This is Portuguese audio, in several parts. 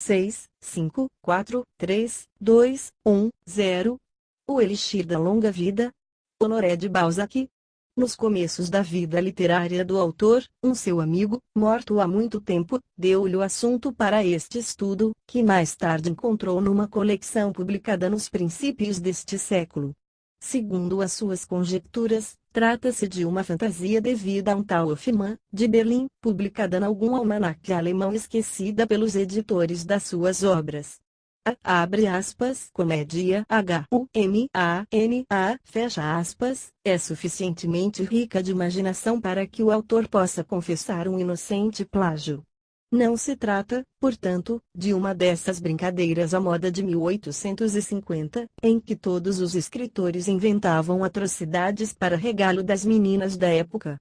6, 5, 4, 3, 2, 1, 0. O Elixir da Longa Vida. Honoré de Balzac. Nos começos da vida literária do autor, seu amigo, morto há muito tempo, deu-lhe o assunto para este estudo, que mais tarde encontrou numa coleção publicada nos princípios deste século. Segundo as suas conjecturas, trata-se de uma fantasia devida a um tal Hoffmann, de Berlim, publicada em algum almanaque alemão esquecida pelos editores das suas obras. Abre aspas, comédia Humana, fecha aspas, é suficientemente rica de imaginação para que o autor possa confessar um inocente plágio. Não se trata, portanto, de uma dessas brincadeiras à moda de 1850, em que todos os escritores inventavam atrocidades para regalo das meninas da época.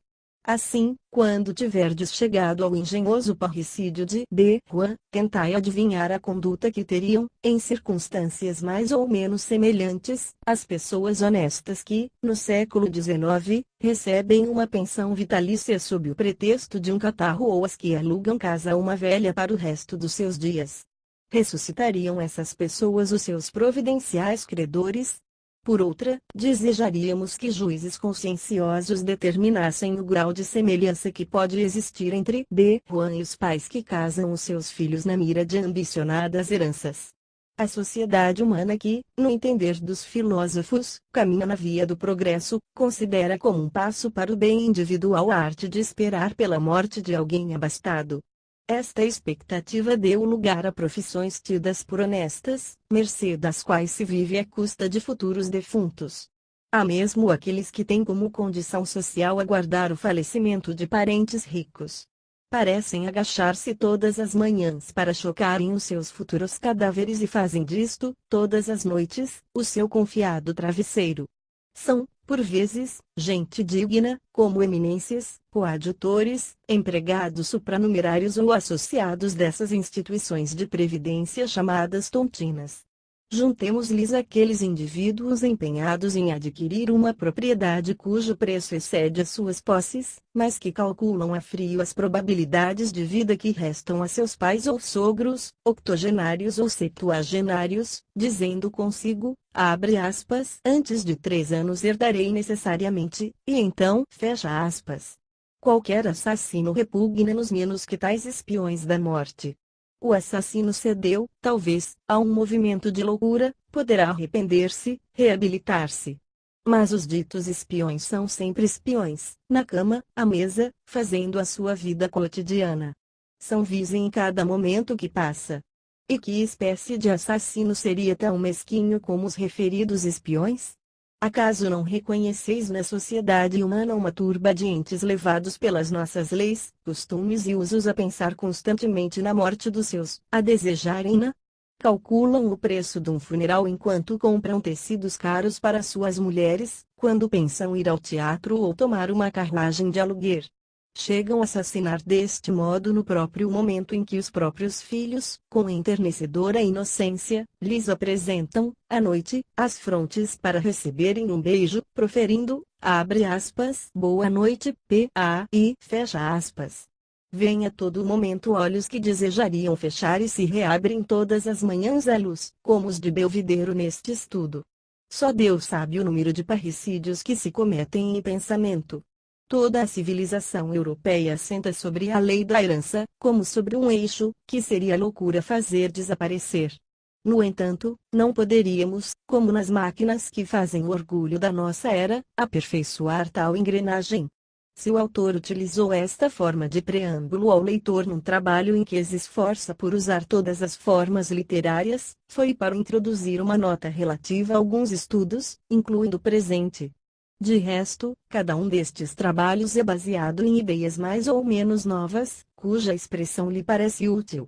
Assim, quando tiverdes chegado ao engenhoso parricídio de D. Juan, tentai adivinhar a conduta que teriam, em circunstâncias mais ou menos semelhantes, as pessoas honestas que, no século XIX, recebem uma pensão vitalícia sob o pretexto de um catarro ou as que alugam casa a uma velha para o resto dos seus dias. Ressuscitariam essas pessoas os seus providenciais credores? Por outra, desejaríamos que juízes conscienciosos determinassem o grau de semelhança que pode existir entre D. Juan e os pais que casam os seus filhos na mira de ambicionadas heranças. A sociedade humana que, no entender dos filósofos, caminha na via do progresso, considera como um passo para o bem individual a arte de esperar pela morte de alguém abastado. Esta expectativa deu lugar a profissões tidas por honestas, mercê das quais se vive à custa de futuros defuntos. Há mesmo aqueles que têm como condição social aguardar o falecimento de parentes ricos. Parecem agachar-se todas as manhãs para chocarem os seus futuros cadáveres e fazem disto, todas as noites, o seu confiado travesseiro. São, por vezes, gente digna, como eminências, coadjutores, empregados supranumerários ou associados dessas instituições de previdência chamadas tontinas. Juntemos-lhes aqueles indivíduos empenhados em adquirir uma propriedade cujo preço excede as suas posses, mas que calculam a frio as probabilidades de vida que restam a seus pais ou sogros, octogenários ou septuagenários, dizendo consigo, abre aspas, antes de 3 anos herdarei necessariamente, e então, fecha aspas. Qualquer assassino repugna-nos menos que tais espiões da morte. O assassino cedeu, talvez, a um movimento de loucura, poderá arrepender-se, reabilitar-se. Mas os ditos espiões são sempre espiões, na cama, à mesa, fazendo a sua vida cotidiana. São vis em cada momento que passa. E que espécie de assassino seria tão mesquinho como os referidos espiões? Acaso não reconheceis na sociedade humana uma turba de entes levados pelas nossas leis, costumes e usos a pensar constantemente na morte dos seus, a desejarem-na? Calculam o preço de um funeral enquanto compram tecidos caros para suas mulheres, quando pensam ir ao teatro ou tomar uma carruagem de aluguer. Chegam a assassinar deste modo no próprio momento em que os próprios filhos, com enternecedora inocência, lhes apresentam, à noite, as frontes para receberem um beijo, proferindo, abre aspas, boa noite, e fecha aspas. Vêm a todo momento olhos que desejariam fechar e se reabrem todas as manhãs à luz, como os de Belvidero neste estudo. Só Deus sabe o número de parricídios que se cometem em pensamento. Toda a civilização europeia assenta sobre a lei da herança, como sobre um eixo, que seria loucura fazer desaparecer. No entanto, não poderíamos, como nas máquinas que fazem o orgulho da nossa era, aperfeiçoar tal engrenagem. Se o autor utilizou esta forma de preâmbulo ao leitor num trabalho em que se esforça por usar todas as formas literárias, foi para introduzir uma nota relativa a alguns estudos, incluindo o presente. De resto, cada um destes trabalhos é baseado em ideias mais ou menos novas, cuja expressão lhe parece útil.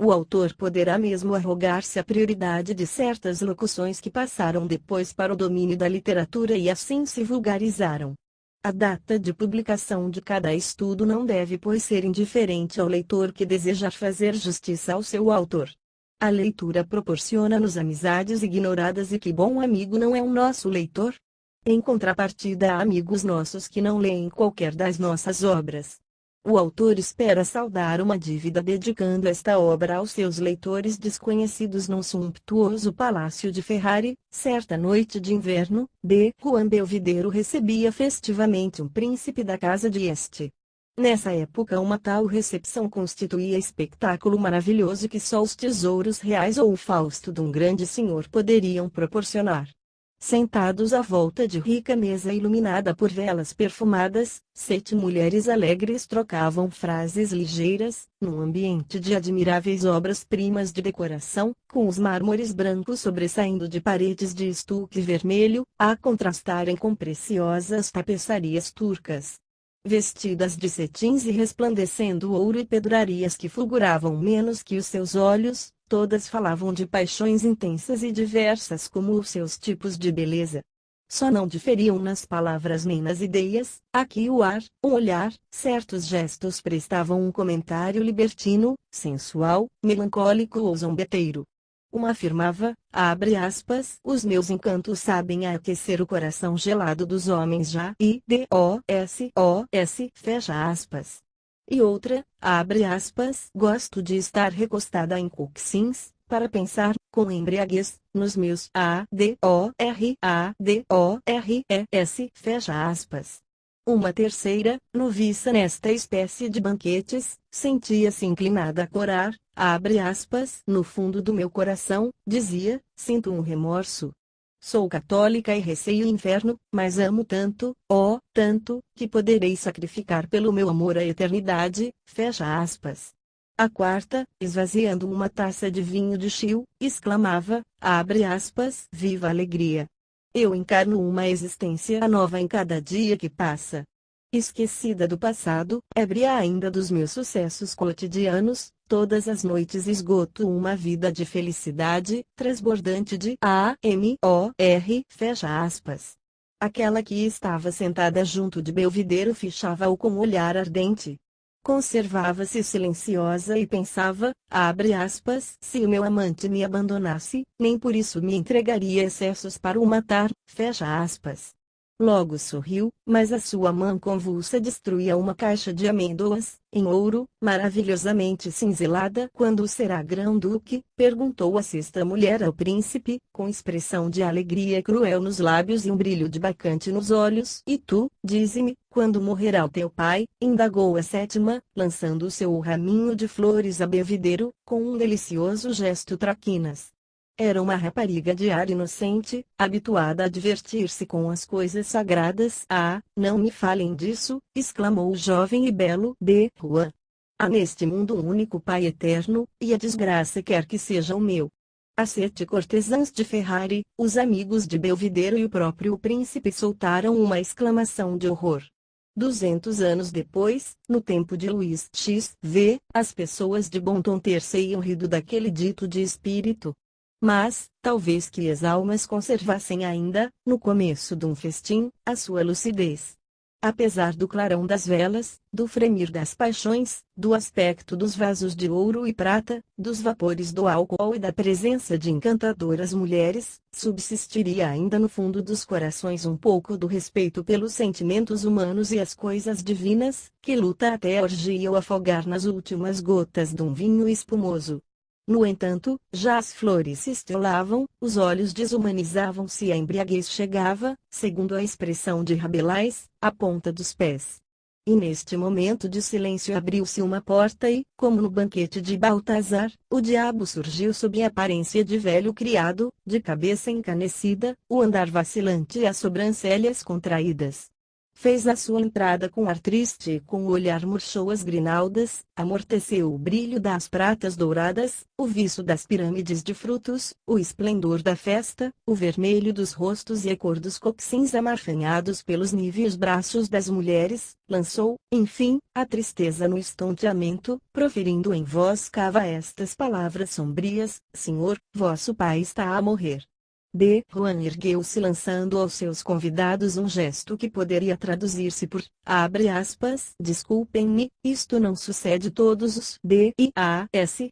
O autor poderá mesmo arrogar-se a prioridade de certas locuções que passaram depois para o domínio da literatura e assim se vulgarizaram. A data de publicação de cada estudo não deve, pois, ser indiferente ao leitor que desejar fazer justiça ao seu autor. A leitura proporciona-nos amizades ignoradas e que bom amigo não é um nosso leitor? Em contrapartida há amigos nossos que não leem qualquer das nossas obras. O autor espera saldar uma dívida dedicando esta obra aos seus leitores desconhecidos num sumptuoso palácio de Ferrari. Certa noite de inverno, D. Juan Belvidero recebia festivamente um príncipe da casa de Este. Nessa época uma tal recepção constituía espetáculo maravilhoso que só os tesouros reais ou o Fausto de um grande senhor poderiam proporcionar. Sentados à volta de rica mesa iluminada por velas perfumadas, 7 mulheres alegres trocavam frases ligeiras, num ambiente de admiráveis obras-primas de decoração, com os mármores brancos sobressaindo de paredes de estuque vermelho, a contrastarem com preciosas tapeçarias turcas. Vestidas de cetins e resplandecendo ouro e pedrarias que fulguravam menos que os seus olhos, todas falavam de paixões intensas e diversas como os seus tipos de beleza. Só não diferiam nas palavras nem nas ideias, aqui o ar, um olhar, certos gestos prestavam um comentário libertino, sensual, melancólico ou zombeteiro. Uma afirmava, abre aspas, os meus encantos sabem aquecer o coração gelado dos homens já, I-D-O-S-O-S, fecha aspas. E outra, abre aspas, gosto de estar recostada em coxins, para pensar, com embriaguez, nos meus A-D-O-R-A-D-O-R-E-S, fecha aspas. Uma terceira, noviça nesta espécie de banquetes, sentia-se inclinada a corar, abre aspas, no fundo do meu coração, dizia, sinto um remorso. Sou católica e receio o inferno, mas amo tanto, tanto, que poderei sacrificar pelo meu amor a eternidade, fecha aspas. A quarta, esvaziando uma taça de vinho de Chil, exclamava, abre aspas, viva a alegria. Eu encarno uma existência nova em cada dia que passa. Esquecida do passado, ébria ainda dos meus sucessos cotidianos, todas as noites esgoto uma vida de felicidade, transbordante de amor, fecha aspas. Aquela que estava sentada junto de Belvidero fichava-o com um olhar ardente. Conservava-se silenciosa e pensava, abre aspas, se o meu amante me abandonasse, nem por isso me entregaria excessos para o matar, fecha aspas. Logo sorriu, mas a sua mão convulsa destruía uma caixa de amêndoas, em ouro, maravilhosamente cinzelada. Quando será grão-duque? Perguntou a sexta mulher ao príncipe, com expressão de alegria cruel nos lábios e um brilho de bacante nos olhos. E tu, dize-me, quando morrerá o teu pai? Indagou a sétima, lançando o seu raminho de flores a Belvidero, com um delicioso gesto traquinas. Era uma rapariga de ar inocente, habituada a divertir-se com as coisas sagradas. Ah, não me falem disso, exclamou o jovem e belo D. Juan. Há neste mundo um único Pai eterno, e a desgraça quer que seja o meu. As 7 cortesãs de Ferrari, os amigos de Belvidero e o próprio príncipe soltaram uma exclamação de horror. 200 anos depois, no tempo de Luís XV, as pessoas de bom tom ter-se-iam rido daquele dito de espírito. Mas, talvez que as almas conservassem ainda, no começo de um festim, a sua lucidez. Apesar do clarão das velas, do fremir das paixões, do aspecto dos vasos de ouro e prata, dos vapores do álcool e da presença de encantadoras mulheres, subsistiria ainda no fundo dos corações um pouco do respeito pelos sentimentos humanos e as coisas divinas, que luta até a orgia ou afogar nas últimas gotas de um vinho espumoso. No entanto, já as flores se estrelavam, os olhos desumanizavam-se e a embriaguez chegava, segundo a expressão de Rabelais, à ponta dos pés. E neste momento de silêncio abriu-se uma porta e, como no banquete de Baltazar, o diabo surgiu sob a aparência de velho criado, de cabeça encanecida, o andar vacilante e as sobrancelhas contraídas. Fez a sua entrada com ar triste e com o olhar murchou as grinaldas, amorteceu o brilho das pratas douradas, o viço das pirâmides de frutos, o esplendor da festa, o vermelho dos rostos e a cor dos coxins amarfanhados pelos níveos braços das mulheres, lançou, enfim, a tristeza no estonteamento, proferindo em voz cava estas palavras sombrias, Senhor, vosso pai está a morrer. D. Juan ergueu-se lançando aos seus convidados um gesto que poderia traduzir-se por, abre aspas, desculpem-me, isto não sucede todos os dias,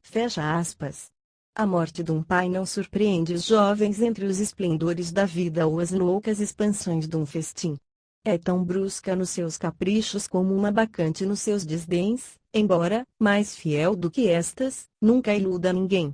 fecha aspas. A morte de um pai não surpreende os jovens entre os esplendores da vida ou as loucas expansões de um festim. É tão brusca nos seus caprichos como uma bacante nos seus desdéns, embora, mais fiel do que estas, nunca iluda ninguém.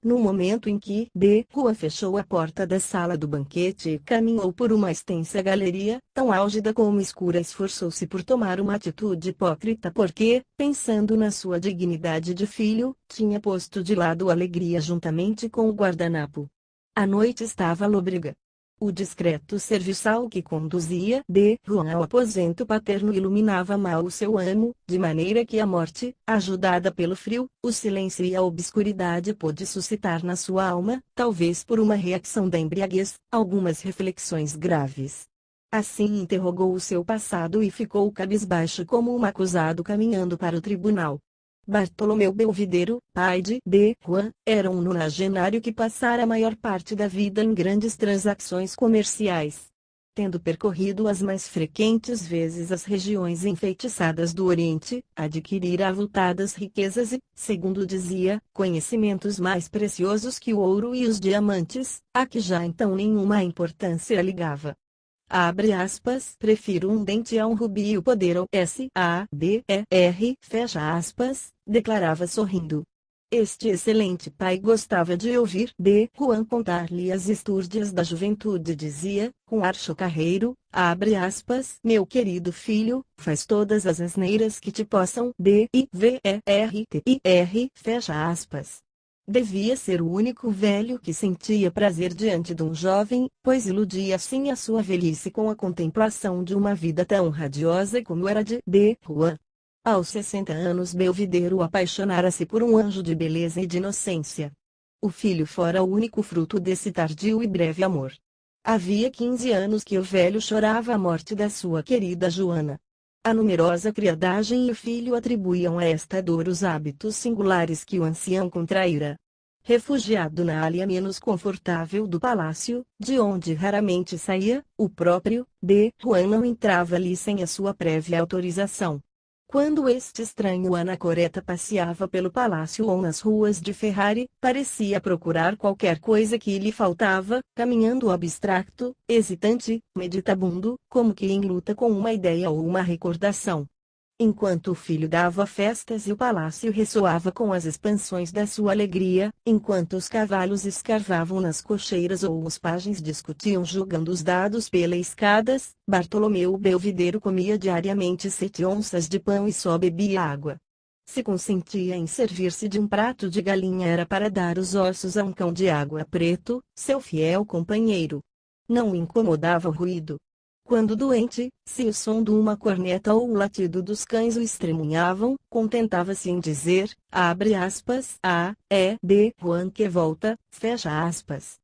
No momento em que Juan fechou a porta da sala do banquete e caminhou por uma extensa galeria, tão álgida como escura, esforçou-se por tomar uma atitude hipócrita porque, pensando na sua dignidade de filho, tinha posto de lado a alegria juntamente com o guardanapo. A noite estava lôbrega. O discreto serviçal que conduzia Juan ao aposento paterno iluminava mal o seu amo, de maneira que a morte, ajudada pelo frio, o silêncio e a obscuridade pôde suscitar na sua alma, talvez por uma reação da embriaguez, algumas reflexões graves. Assim interrogou o seu passado e ficou cabisbaixo como um acusado caminhando para o tribunal. Bartolomeu Belvidero, pai de Juan, era um nonagenário que passara a maior parte da vida em grandes transações comerciais. Tendo percorrido as mais frequentes vezes as regiões enfeitiçadas do Oriente, adquirira avultadas riquezas e, segundo dizia, conhecimentos mais preciosos que o ouro e os diamantes, a que já então nenhuma importância ligava. Abre aspas, prefiro um dente a um rubi e o poder ao S.A.D.E.R. Fecha aspas, declarava sorrindo. Este excelente pai gostava de ouvir Juan contar-lhe as estúrdias da juventude, dizia, com ar chocarreiro, abre aspas, meu querido filho, faz todas as asneiras que te possam divertir, fecha aspas. Devia ser o único velho que sentia prazer diante de um jovem, pois iludia assim a sua velhice com a contemplação de uma vida tão radiosa como era de Juan. Aos 60 anos Belvidero apaixonara-se por um anjo de beleza e de inocência. O filho fora o único fruto desse tardio e breve amor. Havia 15 anos que o velho chorava a morte da sua querida Joana. A numerosa criadagem e o filho atribuíam a esta dor os hábitos singulares que o ancião contraíra. Refugiado na área menos confortável do palácio, de onde raramente saía, o próprio Juan não entrava ali sem a sua prévia autorização. Quando este estranho anacoreta passeava pelo palácio ou nas ruas de Ferrari, parecia procurar qualquer coisa que lhe faltava, caminhando abstracto, hesitante, meditabundo, como que em luta com uma ideia ou uma recordação. Enquanto o filho dava festas e o palácio ressoava com as expansões da sua alegria, enquanto os cavalos escarvavam nas cocheiras ou os pajens discutiam jogando os dados pelas escadas, Bartolomeu Belvidero comia diariamente 7 onças de pão e só bebia água. Se consentia em servir-se de um prato de galinha era para dar os ossos a um cão de água preto, seu fiel companheiro. Não o incomodava o ruído. Quando doente, se o som de uma corneta ou o latido dos cães o estremunhavam, contentava-se em dizer, abre aspas, Juan que volta, fecha aspas.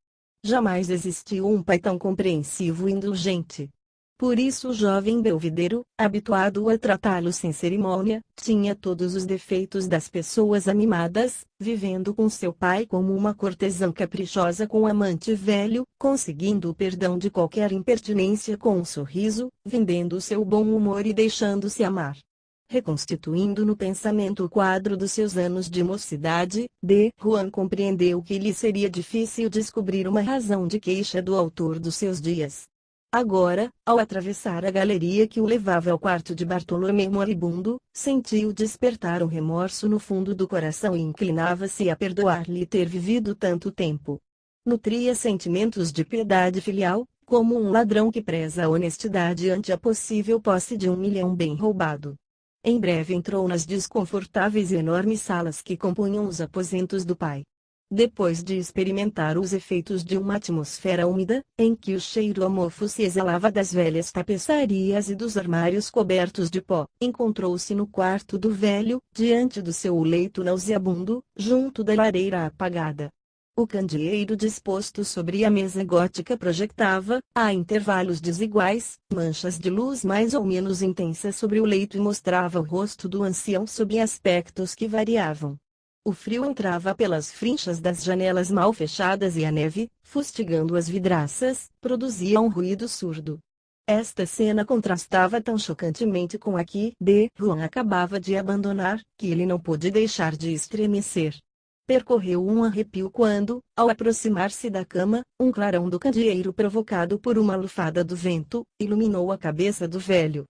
Jamais existiu um pai tão compreensivo e indulgente. Por isso o jovem Belvidero, habituado a tratá-lo sem cerimônia, tinha todos os defeitos das pessoas amimadas, vivendo com seu pai como uma cortesã caprichosa com um amante velho, conseguindo o perdão de qualquer impertinência com um sorriso, vendendo seu bom humor e deixando-se amar. Reconstituindo no pensamento o quadro dos seus anos de mocidade, Juan compreendeu que lhe seria difícil descobrir uma razão de queixa do autor dos seus dias. Agora, ao atravessar a galeria que o levava ao quarto de Bartolomeu moribundo, sentiu despertar um remorso no fundo do coração e inclinava-se a perdoar-lhe ter vivido tanto tempo. Nutria sentimentos de piedade filial, como um ladrão que preza a honestidade ante a possível posse de 1 milhão bem roubado. Em breve entrou nas desconfortáveis e enormes salas que compunham os aposentos do pai. Depois de experimentar os efeitos de uma atmosfera úmida, em que o cheiro a mofo se exalava das velhas tapeçarias e dos armários cobertos de pó, encontrou-se no quarto do velho, diante do seu leito nauseabundo, junto da lareira apagada. O candeeiro disposto sobre a mesa gótica projetava, a intervalos desiguais, manchas de luz mais ou menos intensas sobre o leito e mostrava o rosto do ancião sob aspectos que variavam. O frio entrava pelas frinchas das janelas mal fechadas e a neve, fustigando as vidraças, produzia um ruído surdo. Esta cena contrastava tão chocantemente com a que Juan acabava de abandonar, que ele não pôde deixar de estremecer. Percorreu um arrepio quando, ao aproximar-se da cama, um clarão do candeeiro provocado por uma lufada do vento, iluminou a cabeça do velho.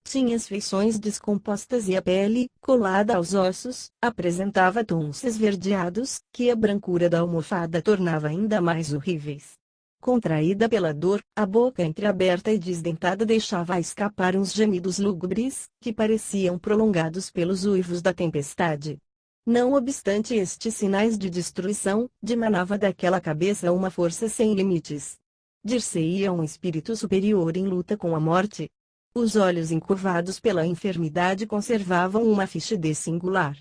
Tinha as feições descompostas e a pele, colada aos ossos, apresentava tons esverdeados, que a brancura da almofada tornava ainda mais horríveis. Contraída pela dor, a boca entreaberta e desdentada deixava escapar uns gemidos lúgubres, que pareciam prolongados pelos uivos da tempestade. Não obstante estes sinais de destruição, dimanava daquela cabeça uma força sem limites. Dir-se-ia um espírito superior em luta com a morte. Os olhos encurvados pela enfermidade conservavam uma fixidez singular.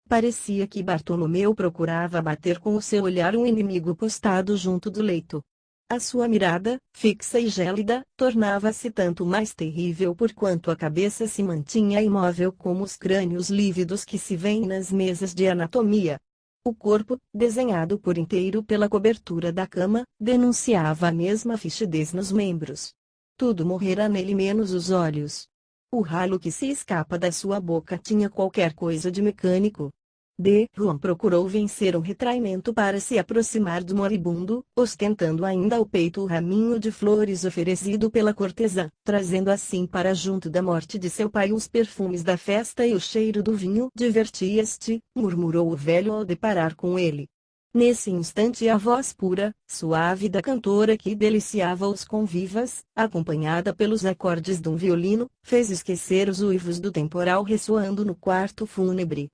Parecia que Bartolomeu procurava abater com o seu olhar um inimigo postado junto do leito. A sua mirada, fixa e gélida, tornava-se tanto mais terrível por quanto a cabeça se mantinha imóvel como os crânios lívidos que se vêem nas mesas de anatomia. O corpo, desenhado por inteiro pela cobertura da cama, denunciava a mesma fixidez nos membros. Tudo morrera nele menos os olhos. O ralo que se escapa da sua boca tinha qualquer coisa de mecânico. Juan procurou vencer um retraimento para se aproximar do moribundo, ostentando ainda ao peito o raminho de flores oferecido pela cortesã, trazendo assim para junto da morte de seu pai os perfumes da festa e o cheiro do vinho. Divertias-te, murmurou o velho ao deparar com ele. Nesse instante a voz pura, suave da cantora que deliciava os convivas, acompanhada pelos acordes de um violino, fez esquecer os uivos do temporal ressoando no quarto fúnebre.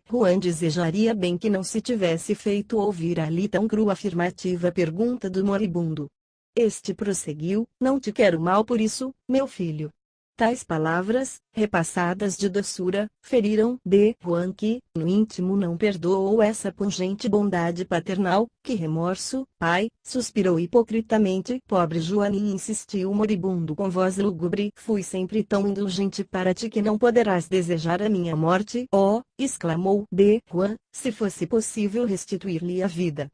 Juan desejaria bem que não se tivesse feito ouvir ali tão crua afirmativa pergunta do moribundo. Este prosseguiu: não te quero mal por isso, meu filho. Tais palavras, repassadas de doçura, feriram Juan que, no íntimo não perdoou essa pungente bondade paternal. Que remorso, pai, suspirou hipocritamente. Pobre Joanim, insistiu o moribundo com voz lúgubre. Fui sempre tão indulgente para ti que não poderás desejar a minha morte. Oh, exclamou Juan, se fosse possível restituir-lhe a vida.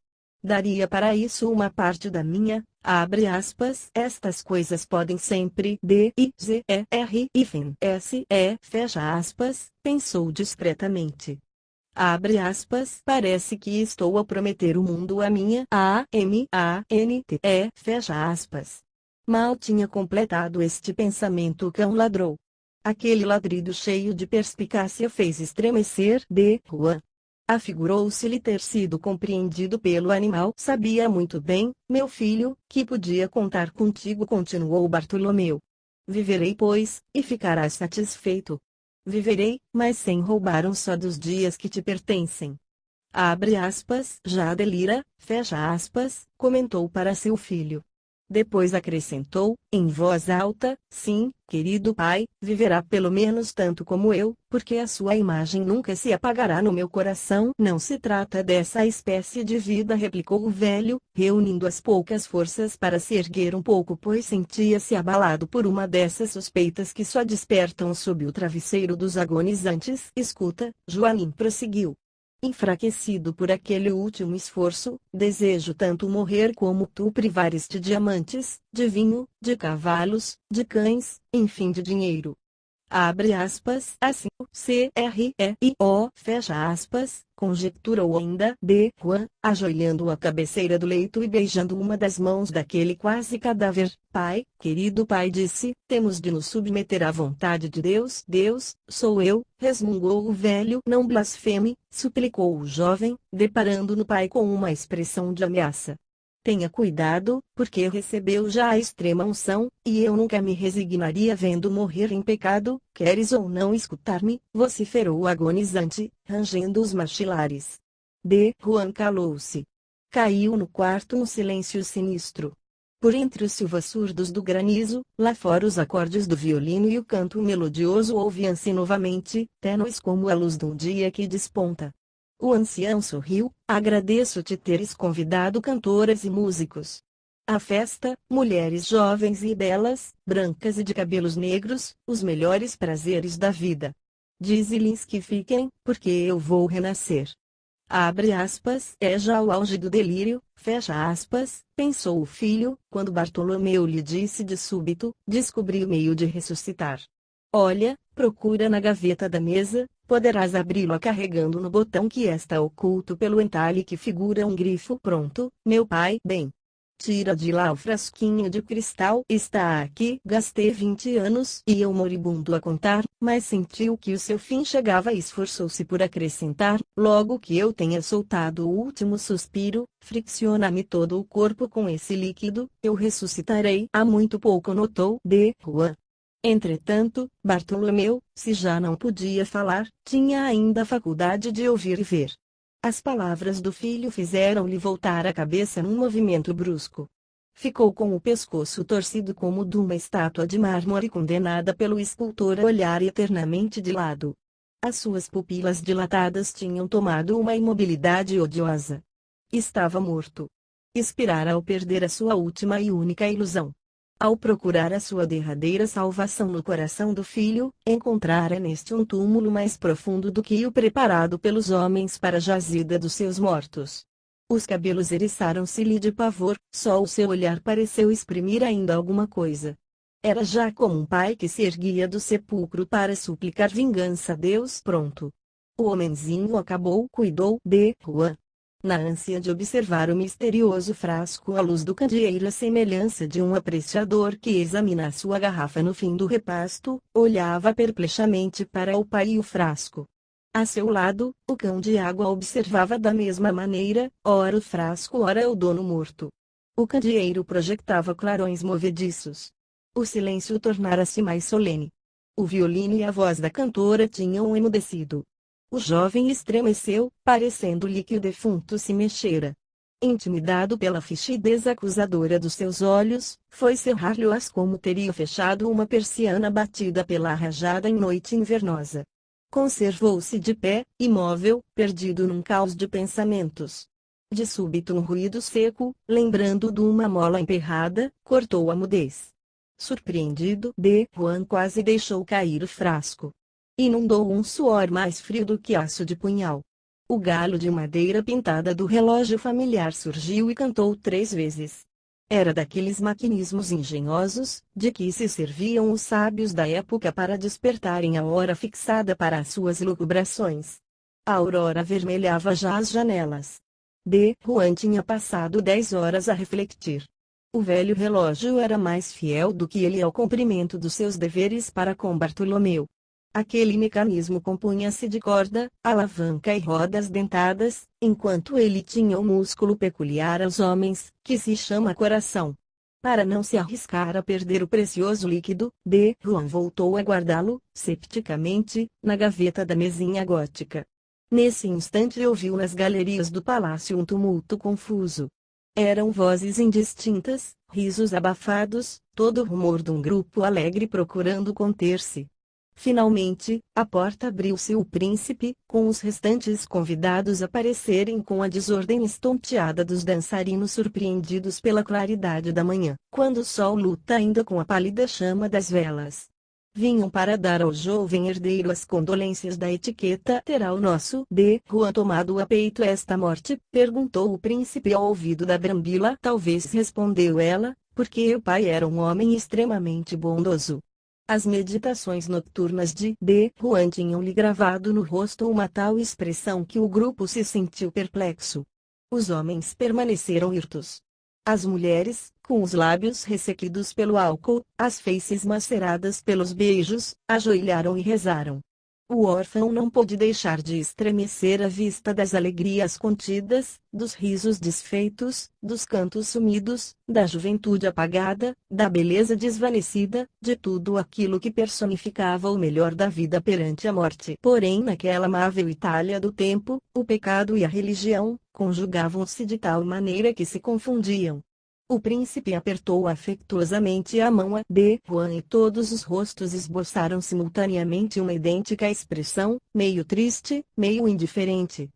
Daria para isso uma parte da minha, abre aspas, estas coisas podem sempre fecha aspas, pensou discretamente. Abre aspas, parece que estou a prometer o mundo a minha fecha aspas. Mal tinha completado este pensamento, o cão ladrou. Aquele ladrido cheio de perspicácia fez estremecer Juan. Afigurou-se-lhe ter sido compreendido pelo animal. Sabia muito bem, meu filho, que podia contar contigo, continuou Bartolomeu. Viverei, pois, e ficarás satisfeito. Viverei, mas sem roubar um só dos dias que te pertencem. Abre aspas, já delira, fecha aspas, comentou para seu filho. Depois acrescentou, em voz alta, sim, querido pai, viverá pelo menos tanto como eu, porque a sua imagem nunca se apagará no meu coração. Não se trata dessa espécie de vida, replicou o velho, reunindo as poucas forças para se erguer um pouco, pois sentia-se abalado por uma dessas suspeitas que só despertam sob o travesseiro dos agonizantes. Escuta, Joanim prosseguiu. Enfraquecido por aquele último esforço, desejo tanto morrer como tu privares-te de diamantes, de vinho, de cavalos, de cães, enfim de dinheiro. Abre aspas, assim, CREIO, fecha aspas, conjecturou ainda Juan, ajoelhando a cabeceira do leito e beijando uma das mãos daquele quase cadáver. Pai, querido pai, disse, temos de nos submeter à vontade de Deus. Deus, sou eu, resmungou o velho. Não blasfeme, suplicou o jovem, deparando no pai com uma expressão de ameaça. Tenha cuidado, porque recebeu já a extrema unção, e eu nunca me resignaria vendo morrer em pecado. Queres ou não escutar-me? Vociferou o agonizante, rangendo os maxilares. Juan calou-se. Caiu no quarto um silêncio sinistro. Por entre os silvos surdos do granizo, lá fora os acordes do violino e o canto melodioso ouviam-se novamente, tênues como a luz de um dia que desponta. O ancião sorriu, agradeço-te teres convidado cantoras e músicos. A festa, mulheres jovens e belas, brancas e de cabelos negros, os melhores prazeres da vida. Dize-lhes que fiquem, porque eu vou renascer. Abre aspas, é já o auge do delírio, fecha aspas, pensou o filho, quando Bartolomeu lhe disse de súbito, descobri o meio de ressuscitar. Olha, procura na gaveta da mesa, Poderás abri-la carregando no botão que está oculto pelo entalhe que figura um grifo. Pronto, meu pai. Bem, tira de lá o frasquinho de cristal. Está aqui. Gastei 20 anos e eu moribundo a contar, mas sentiu que o seu fim chegava e esforçou-se por acrescentar: logo que eu tenha soltado o último suspiro, fricciona-me todo o corpo com esse líquido, eu ressuscitarei. Há muito pouco notou D. Juan. Entretanto, Bartolomeu, se já não podia falar, tinha ainda a faculdade de ouvir e ver. As palavras do filho fizeram-lhe voltar a cabeça num movimento brusco. Ficou com o pescoço torcido como de uma estátua de mármore condenada pelo escultor a olhar eternamente de lado. As suas pupilas dilatadas tinham tomado uma imobilidade odiosa. Estava morto. Expirara ao perder a sua última e única ilusão. Ao procurar a sua derradeira salvação no coração do filho, encontrara neste um túmulo mais profundo do que o preparado pelos homens para a jazida dos seus mortos. Os cabelos eriçaram-se-lhe de pavor, só o seu olhar pareceu exprimir ainda alguma coisa. Era já como um pai que se erguia do sepulcro para suplicar vingança a Deus. Pronto. O homenzinho acabou. Cuidou de Juan. Na ânsia de observar o misterioso frasco à luz do candeeiro, à semelhança de um apreciador que examina a sua garrafa no fim do repasto, olhava perplexamente para o pai e o frasco. A seu lado, o cão de água observava da mesma maneira, ora o frasco, ora o dono morto. O candeeiro projetava clarões movediços. O silêncio tornara-se mais solene. O violino e a voz da cantora tinham emudecido. O jovem estremeceu, parecendo-lhe que o defunto se mexera. Intimidado pela fixidez acusadora dos seus olhos, foi cerrar-lhe-as como teria fechado uma persiana batida pela rajada em noite invernosa. Conservou-se de pé, imóvel, perdido num caos de pensamentos. De súbito um ruído seco, lembrando de uma mola emperrada, cortou a mudez. Surpreendido, D. Juan quase deixou cair o frasco. Inundou um suor mais frio do que aço de punhal. O galo de madeira pintada do relógio familiar surgiu e cantou 3 vezes. Era daqueles maquinismos engenhosos, de que se serviam os sábios da época para despertarem a hora fixada para as suas lucubrações. A aurora avermelhava já as janelas. D. Juan tinha passado 10 horas a refletir. O velho relógio era mais fiel do que ele ao cumprimento dos seus deveres para com Bartolomeu. Aquele mecanismo compunha-se de corda, alavanca e rodas dentadas, enquanto ele tinha o músculo peculiar aos homens, que se chama coração. Para não se arriscar a perder o precioso líquido, D. Juan voltou a guardá-lo, cepticamente, na gaveta da mesinha gótica. Nesse instante ouviu nas galerias do palácio um tumulto confuso. Eram vozes indistintas, risos abafados, todo o rumor de um grupo alegre procurando conter-se. Finalmente, a porta abriu-se e o príncipe, com os restantes convidados aparecerem com a desordem estonteada dos dançarinos surpreendidos pela claridade da manhã, quando o sol luta ainda com a pálida chama das velas. Vinham para dar ao jovem herdeiro as condolências da etiqueta. Terá o nosso D. Juan tomado a peito esta morte? Perguntou o príncipe ao ouvido da Brambila. Talvez, respondeu ela, porque o pai era um homem extremamente bondoso. As meditações noturnas de D. Juan tinham-lhe gravado no rosto uma tal expressão que o grupo se sentiu perplexo. Os homens permaneceram hirtos. As mulheres, com os lábios ressequidos pelo álcool, as faces maceradas pelos beijos, ajoelharam e rezaram. O órfão não pôde deixar de estremecer à vista das alegrias contidas, dos risos desfeitos, dos cantos sumidos, da juventude apagada, da beleza desvanecida, de tudo aquilo que personificava o melhor da vida perante a morte. Porém, naquela amável Itália do tempo, o pecado e a religião conjugavam-se de tal maneira que se confundiam. O príncipe apertou afetuosamente a mão a D. Juan e todos os rostos esboçaram simultaneamente uma idêntica expressão, meio triste, meio indiferente.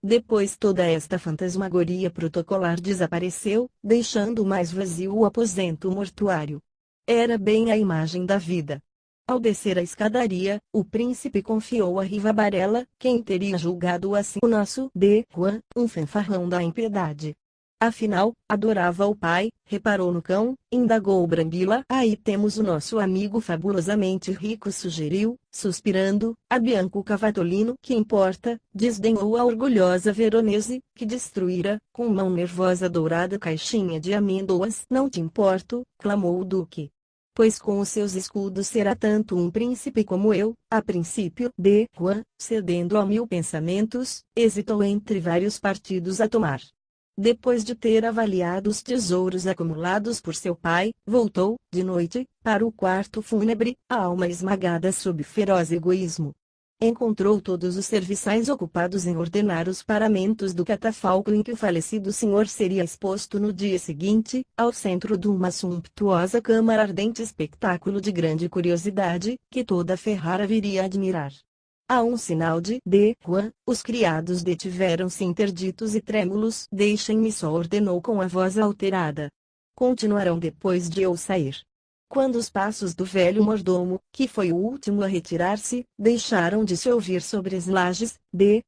Depois toda esta fantasmagoria protocolar desapareceu, deixando mais vazio o aposento mortuário. Era bem a imagem da vida. Ao descer a escadaria, o príncipe confiou a Rivabarella, quem teria julgado assim o nosso D. Juan, um fanfarrão da impiedade. Afinal, adorava o pai, reparou no cão, indagou Brambila. Aí temos o nosso amigo fabulosamente rico, sugeriu, suspirando, a Bianco Cavatolino. Que importa, desdenhou a orgulhosa Veronese, que destruíra, com mão nervosa a dourada caixinha de amêndoas. Não te importo, clamou o duque. Pois com os seus escudos será tanto um príncipe como eu. A princípio, de Juan, cedendo a 1000 pensamentos, hesitou entre vários partidos a tomar. Depois de ter avaliado os tesouros acumulados por seu pai, voltou, de noite, para o quarto fúnebre, a alma esmagada sob feroz egoísmo. Encontrou todos os serviçais ocupados em ordenar os paramentos do catafalco em que o falecido senhor seria exposto no dia seguinte, ao centro de uma sumptuosa câmara ardente, espetáculo de grande curiosidade, que toda Ferrara viria a admirar. A um sinal de Juan, os criados detiveram-se interditos e trêmulos. Deixem-me só, ordenou com a voz alterada. Continuarão depois de eu sair. Quando os passos do velho mordomo, que foi o último a retirar-se, deixaram de se ouvir sobre as lajes,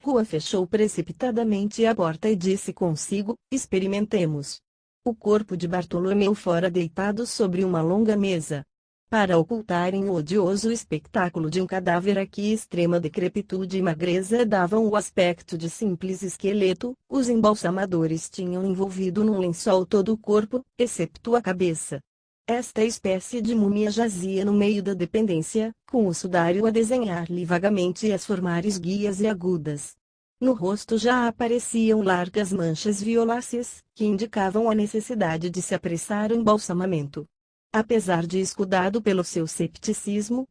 Juan fechou precipitadamente a porta e disse consigo: experimentemos. O corpo de Bartolomeu fora deitado sobre uma longa mesa. Para ocultarem o odioso espetáculo de um cadáver a que extrema decrepitude e magreza davam o aspecto de simples esqueleto, os embalsamadores tinham envolvido num lençol todo o corpo, excepto a cabeça. Esta espécie de múmia jazia no meio da dependência, com o sudário a desenhar-lhe vagamente e as formar esguias e agudas. No rosto já apareciam largas manchas violáceas, que indicavam a necessidade de se apressar o embalsamamento. Apesar de escudado pelo seu cepticismo,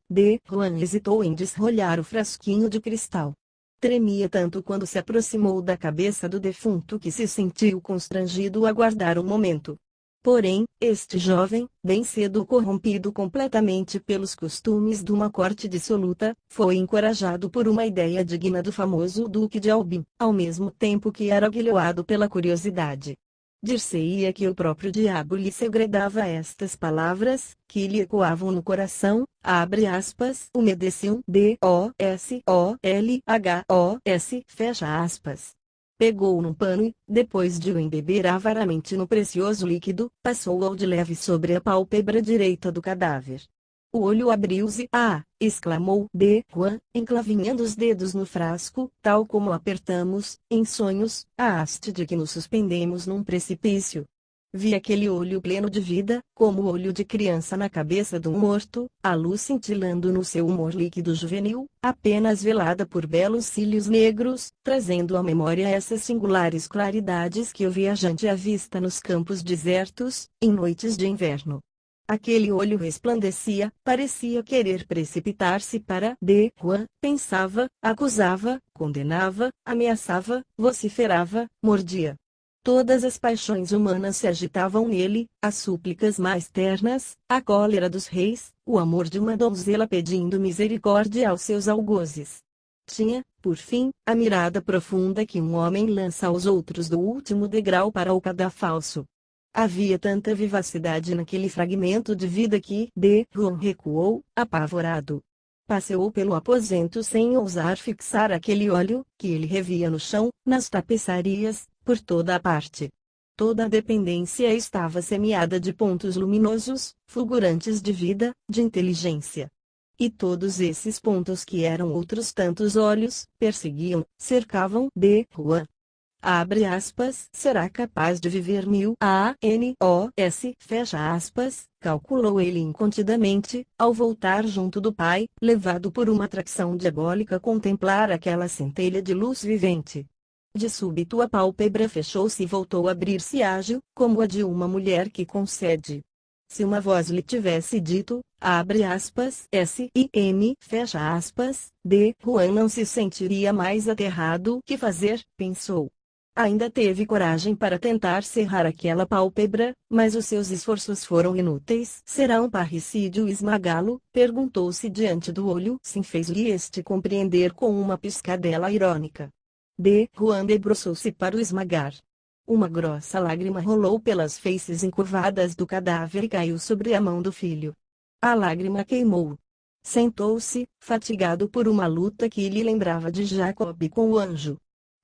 Juan hesitou em desrolhar o frasquinho de cristal. Tremia tanto quando se aproximou da cabeça do defunto que se sentiu constrangido a aguardar um momento. Porém, este jovem, bem cedo corrompido completamente pelos costumes de uma corte dissoluta, foi encorajado por uma ideia digna do famoso Duque de Albi, ao mesmo tempo que era aguilhoado pela curiosidade. Dir-se-ia que o próprio diabo lhe segredava estas palavras, que lhe ecoavam no coração, abre aspas, umedeciam, D-O-S-O-L-H-O-S, fecha aspas. Pegou num pano e, depois de o embeber avaramente no precioso líquido, passou-o de leve sobre a pálpebra direita do cadáver. O olho abriu-se. Ah! Exclamou Juan, enclavinhando os dedos no frasco, tal como apertamos, em sonhos, a haste de que nos suspendemos num precipício. Vi aquele olho pleno de vida, como o olho de criança na cabeça de um morto, a luz cintilando no seu humor líquido juvenil, apenas velada por belos cílios negros, trazendo à memória essas singulares claridades que o viajante avista nos campos desertos, em noites de inverno. Aquele olho resplandecia, parecia querer precipitar-se para Juan, pensava, acusava, condenava, ameaçava, vociferava, mordia. Todas as paixões humanas se agitavam nele, as súplicas mais ternas, a cólera dos reis, o amor de uma donzela pedindo misericórdia aos seus algozes. Tinha, por fim, a mirada profunda que um homem lança aos outros do último degrau para o cadafalso. Havia tanta vivacidade naquele fragmento de vida que Juan recuou, apavorado. Passeou pelo aposento sem ousar fixar aquele olho, que ele revia no chão, nas tapeçarias, por toda a parte. Toda a dependência estava semeada de pontos luminosos, fulgurantes de vida, de inteligência. E todos esses pontos, que eram outros tantos olhos, perseguiam, cercavam Juan. Abre aspas, será capaz de viver 1000 anos, fecha aspas, calculou ele incontidamente, ao voltar junto do pai, levado por uma atração diabólica a contemplar aquela centelha de luz vivente. De súbito a pálpebra fechou-se e voltou a abrir-se ágil, como a de uma mulher que concede. Se uma voz lhe tivesse dito, abre aspas, S-I-M, fecha aspas, Juan não se sentiria mais aterrado. Que fazer, pensou. Ainda teve coragem para tentar cerrar aquela pálpebra, mas os seus esforços foram inúteis. Será um parricídio esmagá-lo? Perguntou-se diante do olho. Sim, fez-lhe este compreender com uma piscadela irônica. Juan debruçou-se para o esmagar. Uma grossa lágrima rolou pelas feices encurvadas do cadáver e caiu sobre a mão do filho. A lágrima queimou. Sentou-se, fatigado por uma luta que lhe lembrava de Jacob com o anjo.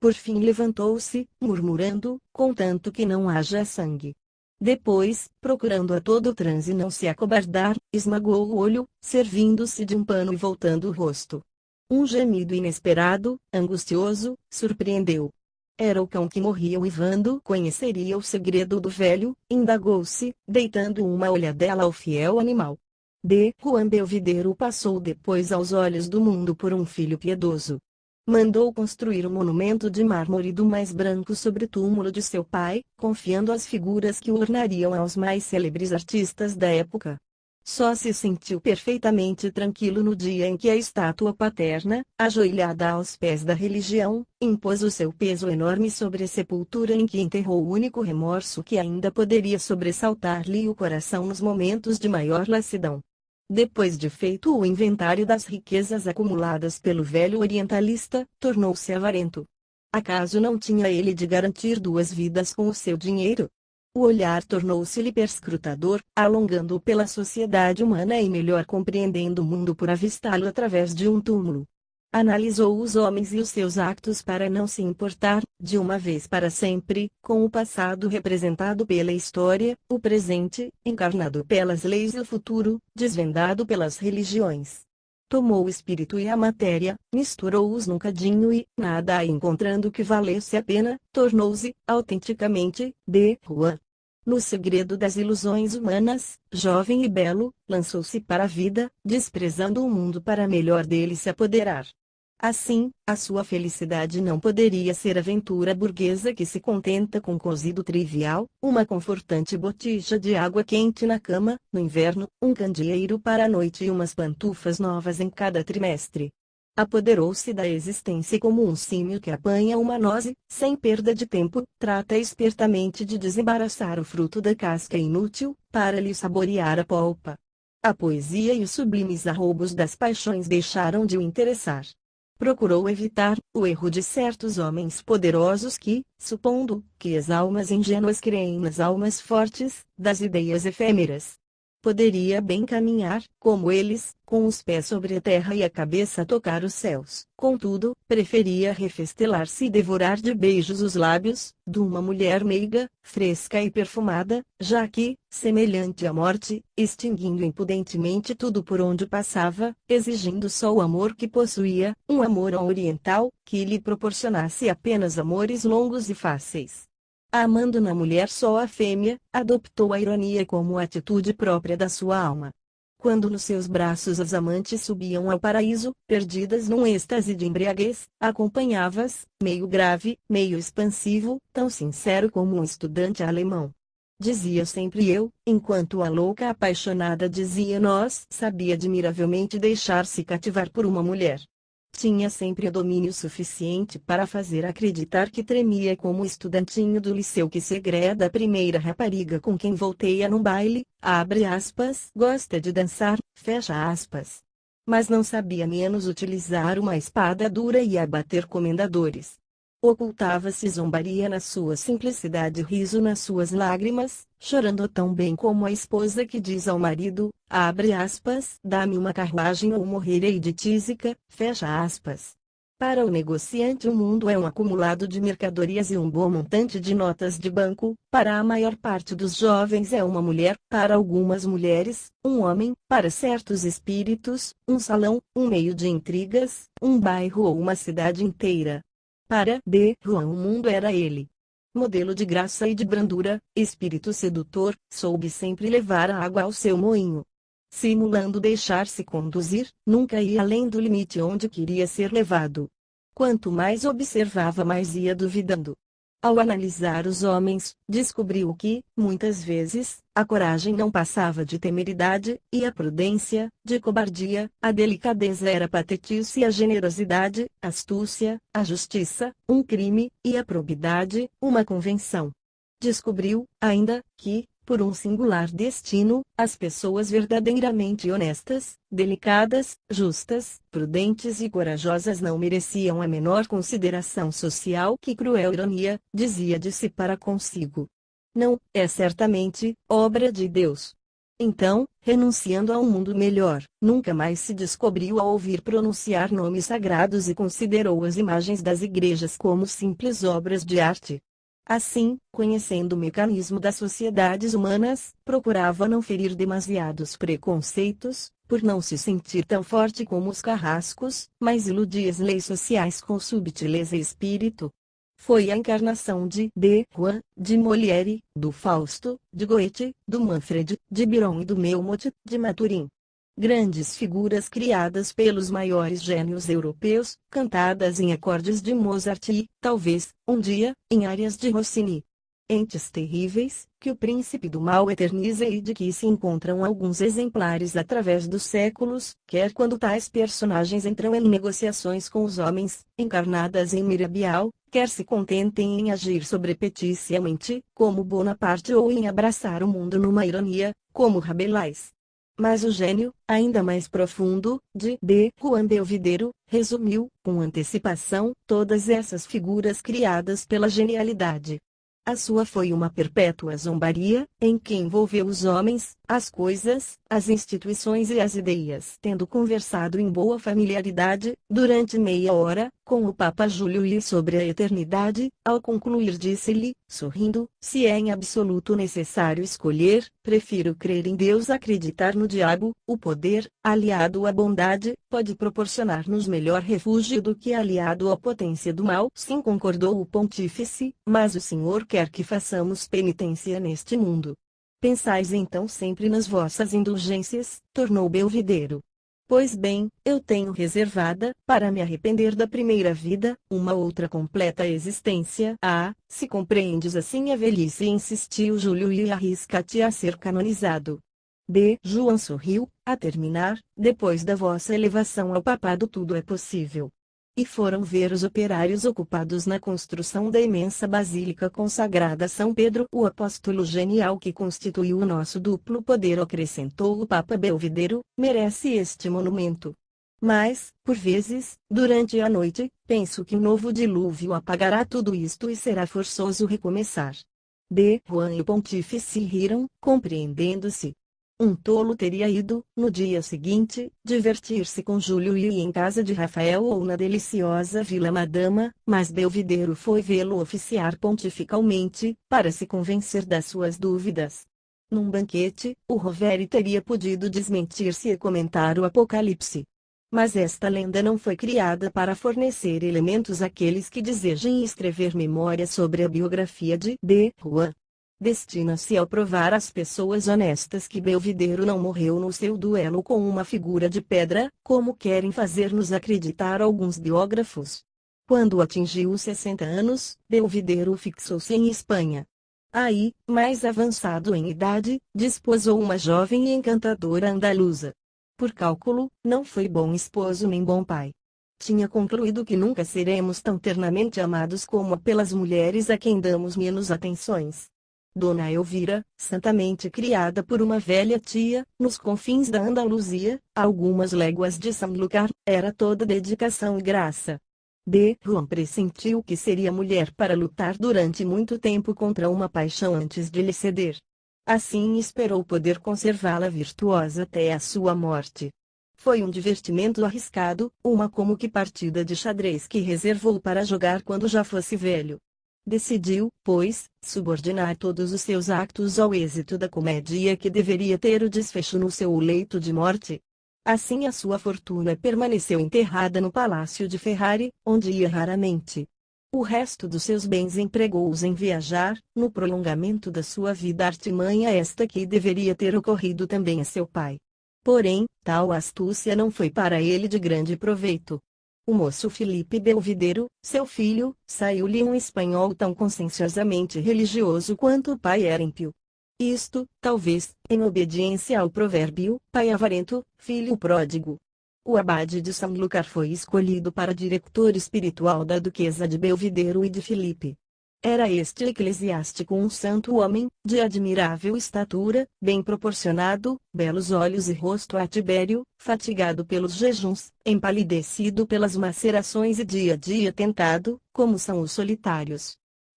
Por fim levantou-se, murmurando, contanto que não haja sangue. Depois, procurando a todo transe não se acobardar, esmagou o olho, servindo-se de um pano e voltando o rosto. Um gemido inesperado, angustioso, surpreendeu. Era o cão que morria uivando. Conheceria o segredo do velho, indagou-se, deitando uma olhadela ao fiel animal. D. Juan Belvidero passou depois aos olhos do mundo por um filho piedoso. Mandou construir um monumento de mármore do mais branco sobre o túmulo de seu pai, confiando as figuras que o ornariam aos mais célebres artistas da época. Só se sentiu perfeitamente tranquilo no dia em que a estátua paterna, ajoelhada aos pés da religião, impôs o seu peso enorme sobre a sepultura em que enterrou o único remorso que ainda poderia sobressaltar-lhe o coração nos momentos de maior lassidão. Depois de feito o inventário das riquezas acumuladas pelo velho orientalista, tornou-se avarento. Acaso não tinha ele de garantir 2 vidas com o seu dinheiro? O olhar tornou-se-lhe perscrutador, alongando-o pela sociedade humana e melhor compreendendo o mundo por avistá-lo através de um túmulo. Analisou os homens e os seus actos para não se importar, de uma vez para sempre, com o passado representado pela história, o presente, encarnado pelas leis e o futuro, desvendado pelas religiões. Tomou o espírito e a matéria, misturou-os num cadinho e, nada a encontrando que valesse a pena, tornou-se, autenticamente, de Juan. No segredo das ilusões humanas, jovem e belo, lançou-se para a vida, desprezando o mundo para melhor dele se apoderar. Assim, a sua felicidade não poderia ser aventura burguesa que se contenta com cozido trivial, uma confortante botija de água quente na cama, no inverno, um candeeiro para a noite e umas pantufas novas em cada trimestre. Apoderou-se da existência como um símio que apanha uma noz e, sem perda de tempo, trata espertamente de desembaraçar o fruto da casca inútil, para lhe saborear a polpa. A poesia e os sublimes arroubos das paixões deixaram de o interessar. Procurou evitar o erro de certos homens poderosos que, supondo que as almas ingênuas creem nas almas fortes, das ideias efêmeras, poderia bem caminhar, como eles, com os pés sobre a terra e a cabeça a tocar os céus. Contudo, preferia refestelar-se e devorar de beijos os lábios, de uma mulher meiga, fresca e perfumada, já que, semelhante à morte, extinguindo impudentemente tudo por onde passava, exigindo só o amor que possuía, um amor oriental, que lhe proporcionasse apenas amores longos e fáceis. Amando na mulher só a fêmea, adoptou a ironia como atitude própria da sua alma. Quando nos seus braços as amantes subiam ao paraíso, perdidas num êxtase de embriaguez, acompanhava-as, meio grave, meio expansivo, tão sincero como um estudante alemão. Dizia sempre eu, enquanto a louca apaixonada dizia nós, sabia admiravelmente deixar-se cativar por uma mulher. Tinha sempre domínio suficiente para fazer acreditar que tremia como o estudantinho do liceu que segreda a primeira rapariga com quem volteia num baile, abre aspas, gosta de dançar, fecha aspas. Mas não sabia menos utilizar uma espada dura e abater comendadores. Ocultava-se zombaria na sua simplicidade e riso nas suas lágrimas, chorando tão bem como a esposa que diz ao marido, abre aspas, dá-me uma carruagem ou morrerei de tísica, fecha aspas. Para o negociante o mundo é um acumulado de mercadorias e um bom montante de notas de banco, para a maior parte dos jovens é uma mulher, para algumas mulheres, um homem, para certos espíritos, um salão, um meio de intrigas, um bairro ou uma cidade inteira. Para D. Juan o mundo era ele. Modelo de graça e de brandura, espírito sedutor, soube sempre levar a água ao seu moinho. Simulando deixar-se conduzir, nunca ia além do limite onde queria ser levado. Quanto mais observava, mais ia duvidando. Ao analisar os homens, descobriu que, muitas vezes, a coragem não passava de temeridade, e a prudência, de cobardia, a delicadeza era patetice e a generosidade, astúcia, a justiça, um crime, e a probidade, uma convenção. Descobriu, ainda, que, por um singular destino, as pessoas verdadeiramente honestas, delicadas, justas, prudentes e corajosas não mereciam a menor consideração social. Que cruel ironia, dizia de si para consigo. Não, é certamente, obra de Deus. Então, renunciando a um mundo melhor, nunca mais se descobriu a ouvir pronunciar nomes sagrados e considerou as imagens das igrejas como simples obras de arte. Assim, conhecendo o mecanismo das sociedades humanas, procurava não ferir demasiados preconceitos, por não se sentir tão forte como os carrascos, mas iludia as leis sociais com subtileza e espírito. Foi a encarnação de Juan, de Molière, do Fausto, de Goethe, do Manfred, de Byron e do Melmoth, de Maturin. Grandes figuras criadas pelos maiores gênios europeus, cantadas em acordes de Mozart e, talvez, um dia, em áreas de Rossini. Entes terríveis, que o príncipe do mal eterniza e de que se encontram alguns exemplares através dos séculos, quer quando tais personagens entram em negociações com os homens, encarnadas em Mirabial, quer se contentem em agir sobrepeticiamente, como Bonaparte ou em abraçar o mundo numa ironia, como Rabelais. Mas o gênio, ainda mais profundo, de Juan Belvidero, resumiu, com antecipação, todas essas figuras criadas pela genialidade. A sua foi uma perpétua zombaria, em que envolveu os homens, as coisas, as instituições e as ideias. Tendo conversado em boa familiaridade, durante meia hora, com o Papa Júlio I sobre a eternidade, ao concluir disse-lhe, sorrindo, se é em absoluto necessário escolher, prefiro crer em Deus a acreditar no diabo. O poder, aliado à bondade, pode proporcionar-nos melhor refúgio do que aliado à potência do mal. Sim, concordou o pontífice, mas o Senhor quer que façamos penitência neste mundo. Pensais então sempre nas vossas indulgências, tornou Belvidero. Pois bem, eu tenho reservada, para me arrepender da primeira vida, uma outra completa existência. Ah, se compreendes assim a velhice, insistiu Júlio, e arrisca-te a ser canonizado. João sorriu, a terminar, depois da vossa elevação ao papado tudo é possível. E foram ver os operários ocupados na construção da imensa basílica consagrada a São Pedro. O apóstolo genial que constituiu o nosso duplo poder, acrescentou o Papa Belvidero, merece este monumento. Mas, por vezes, durante a noite, penso que um novo dilúvio apagará tudo isto e será forçoso recomeçar. Juan e o pontífice riram, compreendendo-se. Um tolo teria ido, no dia seguinte, divertir-se com Júlio e em casa de Rafael ou na deliciosa Vila Madama, mas Belvidero foi vê-lo oficiar pontificalmente, para se convencer das suas dúvidas. Num banquete, o Rovere teria podido desmentir-se e comentar o Apocalipse. Mas esta lenda não foi criada para fornecer elementos àqueles que desejem escrever memória sobre a biografia de Juan. Destina-se a provar às pessoas honestas que Belvidero não morreu no seu duelo com uma figura de pedra, como querem fazer-nos acreditar alguns biógrafos. Quando atingiu os 60 anos, Belvidero fixou-se em Espanha. Aí, mais avançado em idade, desposou uma jovem e encantadora andaluza. Por cálculo, não foi bom esposo nem bom pai. Tinha concluído que nunca seremos tão ternamente amados como pelas mulheres a quem damos menos atenções. Dona Elvira, santamente criada por uma velha tia, nos confins da Andaluzia, a algumas léguas de Sanlúcar, era toda dedicação e graça. Juan pressentiu que seria mulher para lutar durante muito tempo contra uma paixão antes de lhe ceder. Assim esperou poder conservá-la virtuosa até a sua morte. Foi um divertimento arriscado, uma como que partida de xadrez que reservou para jogar quando já fosse velho. Decidiu, pois, subordinar todos os seus actos ao êxito da comédia que deveria ter o desfecho no seu leito de morte. Assim a sua fortuna permaneceu enterrada no palácio de Ferrari, onde ia raramente. O resto dos seus bens empregou-os em viajar, no prolongamento da sua vida artimanha esta que deveria ter ocorrido também a seu pai. Porém, tal astúcia não foi para ele de grande proveito. O moço Felipe Belvidero, seu filho, saiu-lhe um espanhol tão conscienciosamente religioso quanto o pai era ímpio. Isto, talvez, em obediência ao provérbio, pai avarento, filho pródigo. O abade de Sanlúcar foi escolhido para diretor espiritual da duquesa de Belvidero e de Filipe. Era este eclesiástico um santo homem, de admirável estatura, bem proporcionado, belos olhos e rosto a Tibério, fatigado pelos jejuns, empalidecido pelas macerações e dia a dia tentado, como são os solitários.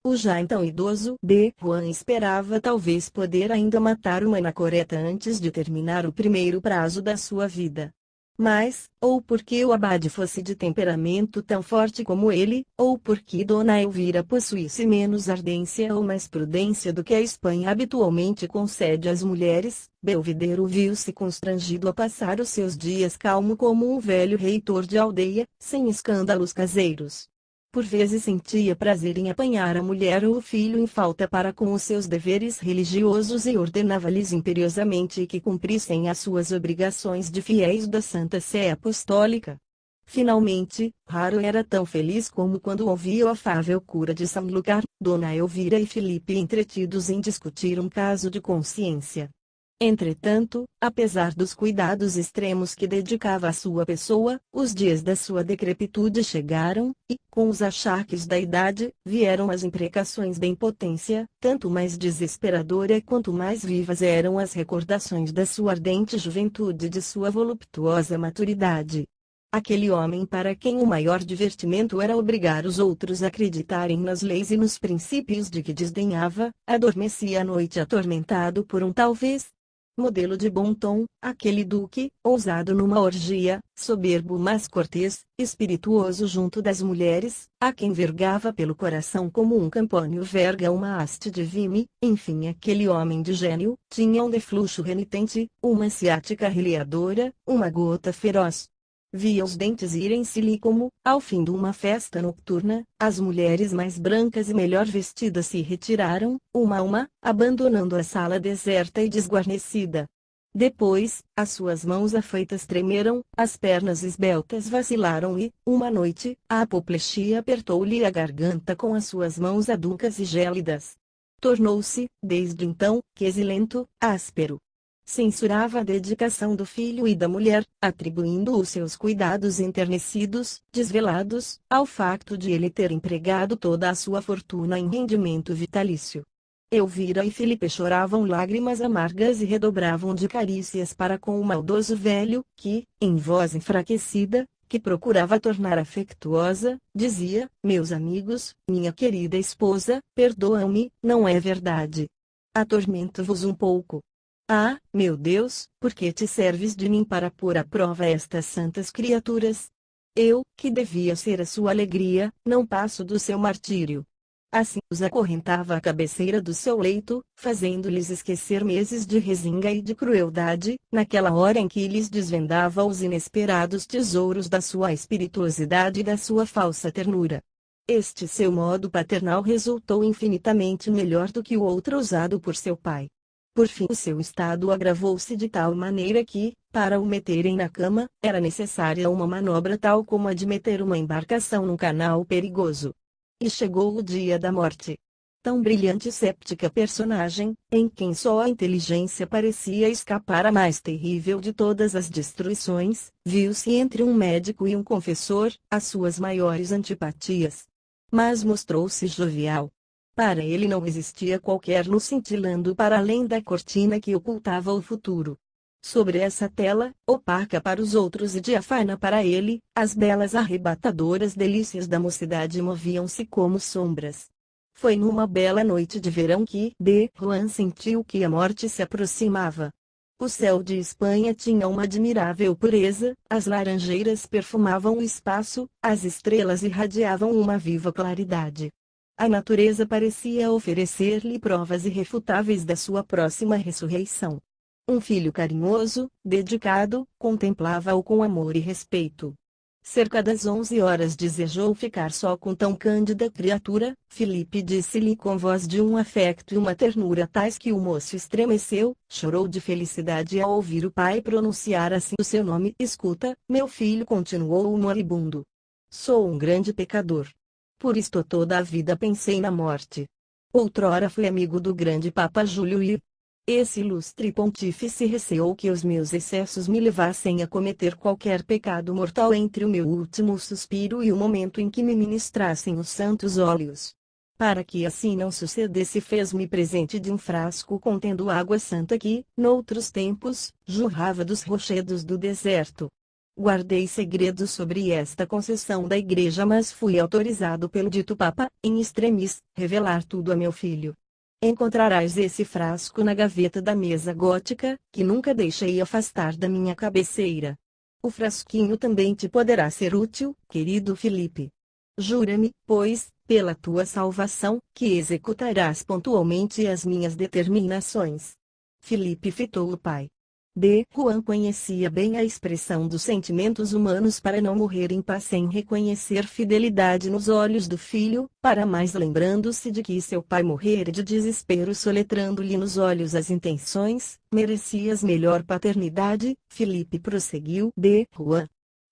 O já então idoso D. Juan esperava talvez poder ainda matar uma anacoreta antes de terminar o primeiro prazo da sua vida. Mas, ou porque o abade fosse de temperamento tão forte como ele, ou porque Dona Elvira possuísse menos ardência ou mais prudência do que a Espanha habitualmente concede às mulheres, Belvidero viu-se constrangido a passar os seus dias calmo como um velho reitor de aldeia, sem escândalos caseiros. Por vezes sentia prazer em apanhar a mulher ou o filho em falta para com os seus deveres religiosos e ordenava-lhes imperiosamente que cumprissem as suas obrigações de fiéis da Santa Sé Apostólica. Finalmente, raro era tão feliz como quando ouvia o afável cura de São Lucar, Dona Elvira e Felipe entretidos em discutir um caso de consciência. Entretanto, apesar dos cuidados extremos que dedicava à sua pessoa, os dias da sua decrepitude chegaram, e, com os achaques da idade, vieram as imprecações da impotência, tanto mais desesperadora quanto mais vivas eram as recordações da sua ardente juventude e de sua voluptuosa maturidade. Aquele homem para quem o maior divertimento era obrigar os outros a acreditarem nas leis e nos princípios de que desdenhava, adormecia à noite atormentado por um talvez modelo de bom tom, aquele duque, ousado numa orgia, soberbo mas cortês, espirituoso junto das mulheres, a quem vergava pelo coração como um campônio verga uma haste de vime, enfim aquele homem de gênio, tinha um defluxo renitente, uma ciática reliadora, uma gota feroz. Via os dentes irem-se-lhe como, ao fim de uma festa nocturna, as mulheres mais brancas e melhor vestidas se retiraram, uma a uma, abandonando a sala deserta e desguarnecida. Depois, as suas mãos afeitas tremeram, as pernas esbeltas vacilaram e, uma noite, a apoplexia apertou-lhe a garganta com as suas mãos aduncas e gélidas. Tornou-se, desde então, quesilento, áspero. Censurava a dedicação do filho e da mulher, atribuindo os seus cuidados enternecidos, desvelados, ao facto de ele ter empregado toda a sua fortuna em rendimento vitalício. Elvira e Felipe choravam lágrimas amargas e redobravam de carícias para com o maldoso velho, que, em voz enfraquecida, que procurava tornar afectuosa, dizia: meus amigos, minha querida esposa, perdoam-me, não é verdade. Atormento-vos um pouco. Ah, meu Deus, por que te serves de mim para pôr à prova estas santas criaturas? Eu, que devia ser a sua alegria, não passo do seu martírio. Assim os acorrentava à cabeceira do seu leito, fazendo-lhes esquecer meses de rezinga e de crueldade, naquela hora em que lhes desvendava os inesperados tesouros da sua espirituosidade e da sua falsa ternura. Este seu modo paternal resultou infinitamente melhor do que o outro usado por seu pai. Por fim o seu estado agravou-se de tal maneira que, para o meterem na cama, era necessária uma manobra tal como a de meter uma embarcação num canal perigoso. E chegou o dia da morte. Tão brilhante e séptica personagem, em quem só a inteligência parecia escapar a mais terrível de todas as destruições, viu-se entre um médico e um confessor, as suas maiores antipatias. Mas mostrou-se jovial. Para ele não existia qualquer luz cintilando para além da cortina que ocultava o futuro. Sobre essa tela, opaca para os outros e diafana para ele, as belas arrebatadoras delícias da mocidade moviam-se como sombras. Foi numa bela noite de verão que D. Juan sentiu que a morte se aproximava. O céu de Espanha tinha uma admirável pureza, as laranjeiras perfumavam o espaço, as estrelas irradiavam uma viva claridade. A natureza parecia oferecer-lhe provas irrefutáveis da sua próxima ressurreição. Um filho carinhoso, dedicado, contemplava-o com amor e respeito. Cerca das 11 horas desejou ficar só com tão cândida criatura. Felipe disse-lhe com voz de um afeto e uma ternura tais que o moço estremeceu, chorou de felicidade ao ouvir o pai pronunciar assim o seu nome. Escuta, meu filho, continuou o moribundo. Sou um grande pecador. Por isto toda a vida pensei na morte. Outrora fui amigo do grande Papa Júlio e esse ilustre pontífice receou que os meus excessos me levassem a cometer qualquer pecado mortal entre o meu último suspiro e o momento em que me ministrassem os santos óleos. Para que assim não sucedesse, fez-me presente de um frasco contendo água santa que, noutros tempos, jorrava dos rochedos do deserto. Guardei segredo sobre esta concessão da igreja, mas fui autorizado pelo dito Papa, em extremis, revelar tudo a meu filho. Encontrarás esse frasco na gaveta da mesa gótica, que nunca deixei afastar da minha cabeceira. O frasquinho também te poderá ser útil, querido Felipe. Jura-me, pois, pela tua salvação, que executarás pontualmente as minhas determinações. Felipe fitou o pai. D. Juan conhecia bem a expressão dos sentimentos humanos para não morrer em paz sem reconhecer fidelidade nos olhos do filho, para mais lembrando-se de que seu pai morrera de desespero soletrando-lhe nos olhos as intenções, merecias melhor paternidade, Felipe prosseguiu. D. Juan.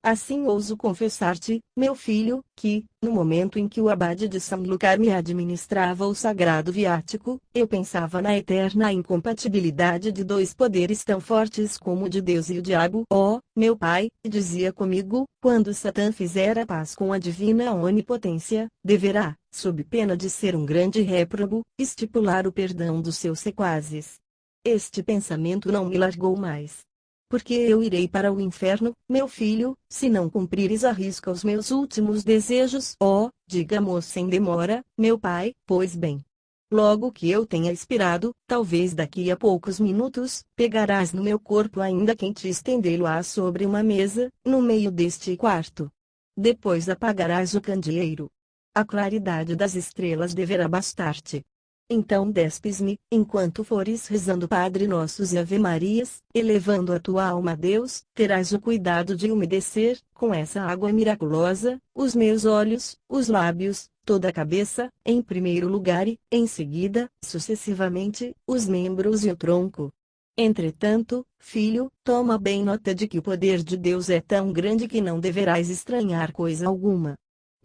Assim ouso confessar-te, meu filho, que, no momento em que o abade de Sanlúcar me administrava o sagrado viático, eu pensava na eterna incompatibilidade de dois poderes tão fortes como o de Deus e o diabo. Ó, meu pai, dizia comigo, quando Satã fizera paz com a divina onipotência, deverá, sob pena de ser um grande réprobo, estipular o perdão dos seus sequazes. Este pensamento não me largou mais. Porque eu irei para o inferno, meu filho, se não cumprires à risca os meus últimos desejos. Oh, diga-mo sem demora, meu pai, pois bem. Logo que eu tenha expirado, talvez daqui a poucos minutos, pegarás no meu corpo ainda quente e estendê-lo-ás sobre uma mesa, no meio deste quarto. Depois apagarás o candeeiro. A claridade das estrelas deverá bastar-te. Então despes-me, enquanto fores rezando Padre Nossos e Ave-Marias, elevando a tua alma a Deus, terás o cuidado de umedecer, com essa água miraculosa, os meus olhos, os lábios, toda a cabeça, em primeiro lugar e, em seguida, sucessivamente, os membros e o tronco. Entretanto, filho, toma bem nota de que o poder de Deus é tão grande que não deverás estranhar coisa alguma.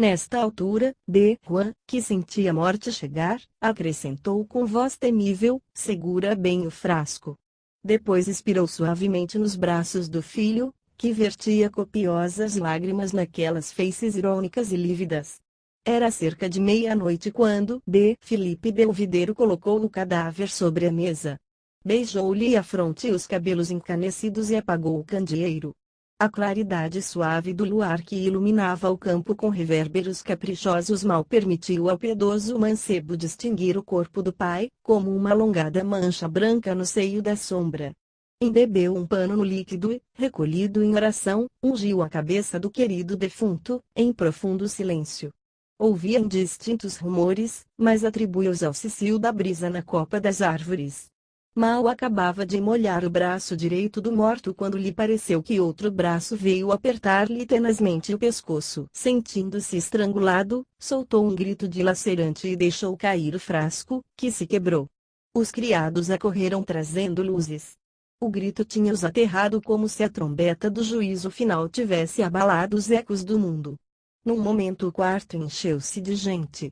Nesta altura, D. Juan, que sentia a morte chegar, acrescentou com voz temível, segura bem o frasco. Depois expirou suavemente nos braços do filho, que vertia copiosas lágrimas naquelas faces irônicas e lívidas. Era cerca de meia-noite quando D. Felipe Belvidero colocou o cadáver sobre a mesa. Beijou-lhe a fronte e os cabelos encanecidos e apagou o candeeiro. A claridade suave do luar que iluminava o campo com revérberos caprichosos mal permitiu ao piedoso mancebo distinguir o corpo do pai, como uma alongada mancha branca no seio da sombra. Embebeu um pano no líquido e, recolhido em oração, ungiu a cabeça do querido defunto, em profundo silêncio. Ouvia indistintos rumores, mas atribuiu-os ao cicio da brisa na copa das árvores. Mal acabava de molhar o braço direito do morto quando lhe pareceu que outro braço veio apertar-lhe tenazmente o pescoço. Sentindo-se estrangulado, soltou um grito dilacerante e deixou cair o frasco, que se quebrou. Os criados acorreram trazendo luzes. O grito tinha-os aterrado como se a trombeta do juízo final tivesse abalado os ecos do mundo. Num momento o quarto encheu-se de gente.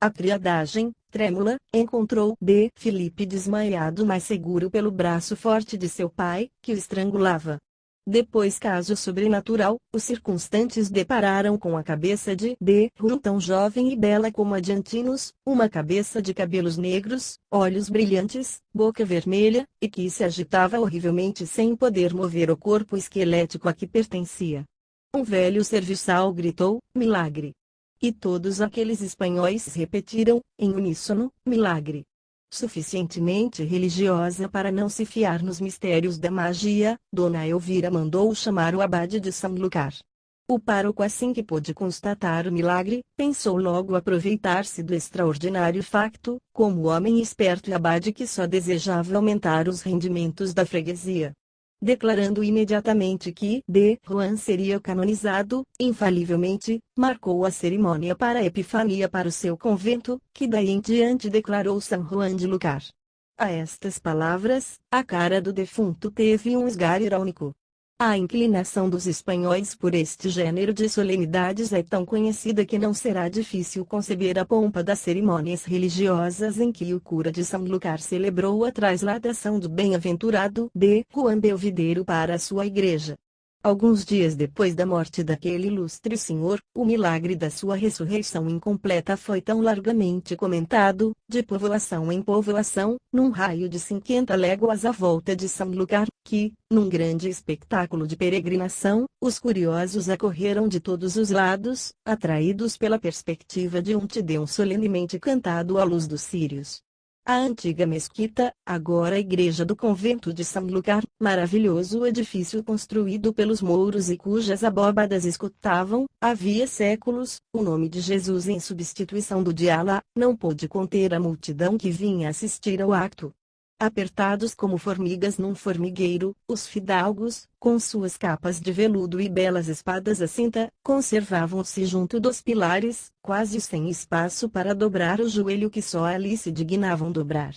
A criadagem, trêmula, encontrou D. Felipe desmaiado mas seguro pelo braço forte de seu pai, que o estrangulava. Depois, caso sobrenatural, os circunstantes depararam com a cabeça de D. Juan tão jovem e bela como a de Antinous, uma cabeça de cabelos negros, olhos brilhantes, boca vermelha, e que se agitava horrivelmente sem poder mover o corpo esquelético a que pertencia. Um velho serviçal gritou, milagre! E todos aqueles espanhóis repetiram, em uníssono, milagre. Suficientemente religiosa para não se fiar nos mistérios da magia, Dona Elvira mandou chamar o abade de Sanlúcar. O pároco, assim que pôde constatar o milagre, pensou logo aproveitar-se do extraordinário facto, como homem esperto e abade que só desejava aumentar os rendimentos da freguesia. Declarando imediatamente que D. Juan seria canonizado, infalivelmente, marcou a cerimônia para a Epifania para o seu convento, que daí em diante declarou São Juan de Lucar. A estas palavras, a cara do defunto teve um esgar irônico. A inclinação dos espanhóis por este gênero de solenidades é tão conhecida que não será difícil conceber a pompa das cerimônias religiosas em que o cura de Sanlúcar celebrou a transladação do bem-aventurado D. Juan Belvidero para a sua igreja. Alguns dias depois da morte daquele ilustre senhor, o milagre da sua ressurreição incompleta foi tão largamente comentado, de povoação em povoação, num raio de 50 léguas à volta de Sanlúcar, que, num grande espetáculo de peregrinação, os curiosos acorreram de todos os lados, atraídos pela perspectiva de um Te Deum solenemente cantado à luz dos círios. A antiga mesquita, agora a igreja do convento de Sanlúcar, maravilhoso edifício construído pelos mouros e cujas abóbadas escutavam, havia séculos, o nome de Jesus em substituição do de Alá, não pôde conter a multidão que vinha assistir ao acto. Apertados como formigas num formigueiro, os fidalgos, com suas capas de veludo e belas espadas à cinta, conservavam-se junto dos pilares, quase sem espaço para dobrar o joelho que só ali se dignavam dobrar.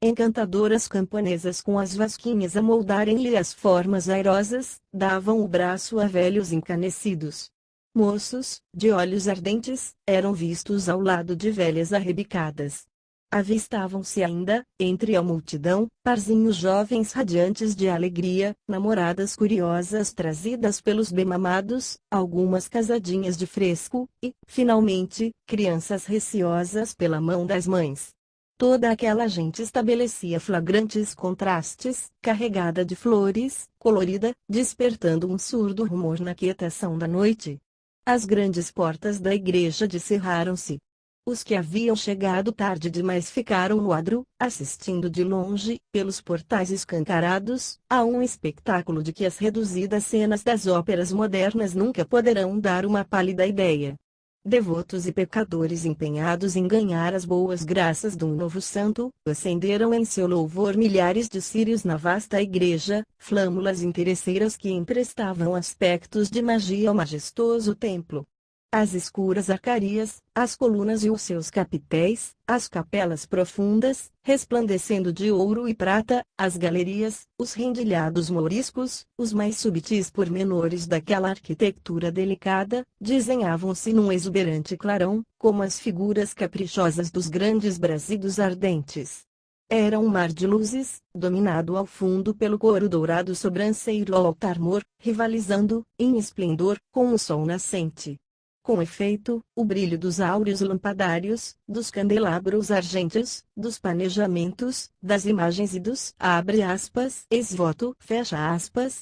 Encantadoras camponesas com as vasquinhas a moldarem-lhe as formas airosas, davam o braço a velhos encanecidos. Moços, de olhos ardentes, eram vistos ao lado de velhas arrebicadas. Avistavam-se ainda, entre a multidão, parzinhos jovens radiantes de alegria, namoradas curiosas trazidas pelos bem-mamados, algumas casadinhas de fresco, e, finalmente, crianças receosas pela mão das mães. Toda aquela gente estabelecia flagrantes contrastes, carregada de flores, colorida, despertando um surdo rumor na quietação da noite. As grandes portas da igreja descerraram-se. Os que haviam chegado tarde demais ficaram no adro, assistindo de longe, pelos portais escancarados, a um espetáculo de que as reduzidas cenas das óperas modernas nunca poderão dar uma pálida ideia. Devotos e pecadores empenhados em ganhar as boas graças de um novo santo, acenderam em seu louvor milhares de círios na vasta igreja, flâmulas interesseiras que emprestavam aspectos de magia ao majestoso templo. As escuras arcarias, as colunas e os seus capitéis, as capelas profundas, resplandecendo de ouro e prata, as galerias, os rendilhados mouriscos, os mais subtis pormenores daquela arquitetura delicada, desenhavam-se num exuberante clarão, como as figuras caprichosas dos grandes brasidos ardentes. Era um mar de luzes, dominado ao fundo pelo coro dourado sobranceiro ao altar-mor, rivalizando, em esplendor, com o sol nascente. Com efeito, o brilho dos áureos lampadários, dos candelabros argênteos, dos planejamentos, das imagens e dos ex-voto,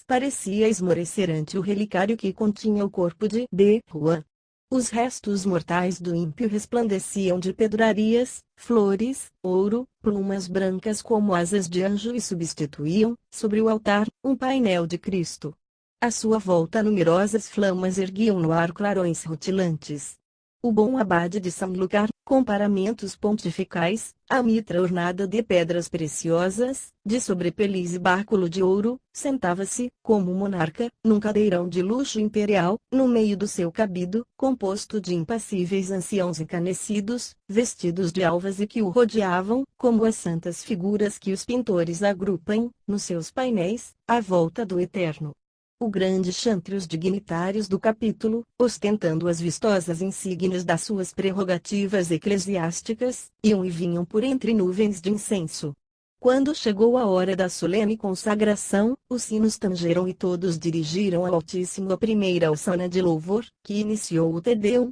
parecia esmorecer ante o relicário que continha o corpo de Juan. Os restos mortais do ímpio resplandeciam de pedrarias, flores, ouro, plumas brancas como asas de anjo e substituíam, sobre o altar, um painel de Cristo. À sua volta numerosas flamas erguiam no ar clarões rutilantes. O bom abade de Sanlúcar, com paramentos pontificais, a mitra ornada de pedras preciosas, de sobrepeliz e báculo de ouro, sentava-se, como monarca, num cadeirão de luxo imperial, no meio do seu cabido, composto de impassíveis anciãos encanecidos, vestidos de alvas e que o rodeavam, como as santas figuras que os pintores agrupam, nos seus painéis, à volta do Eterno. O grande chantre os dignitários do capítulo, ostentando as vistosas insígnias das suas prerrogativas eclesiásticas, iam e vinham por entre nuvens de incenso. Quando chegou a hora da solene consagração, os sinos tangeram e todos dirigiram ao Altíssimo a primeira hosana de louvor, que iniciou o Te Deum.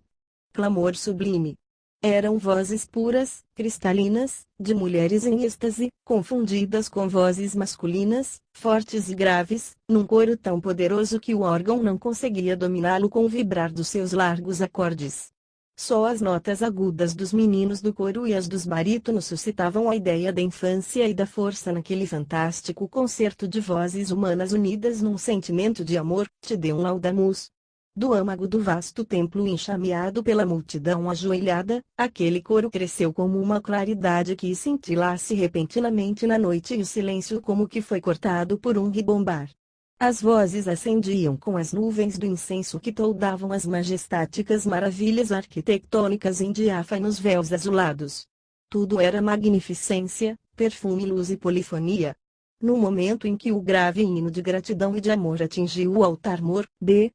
Clamor sublime. Eram vozes puras, cristalinas, de mulheres em êxtase, confundidas com vozes masculinas, fortes e graves, num coro tão poderoso que o órgão não conseguia dominá-lo com o vibrar dos seus largos acordes. Só as notas agudas dos meninos do coro e as dos barítonos suscitavam a ideia da infância e da força naquele fantástico concerto de vozes humanas unidas num sentimento de amor, Te Deum Laudamus. Do âmago do vasto templo enxameado pela multidão ajoelhada, aquele coro cresceu como uma claridade que cintilasse repentinamente na noite e o silêncio como que foi cortado por um ribombar. As vozes ascendiam com as nuvens do incenso que toldavam as majestáticas maravilhas arquitetônicas em diáfanos véus azulados. Tudo era magnificência, perfume, luz e polifonia. No momento em que o grave hino de gratidão e de amor atingiu o altar-mor,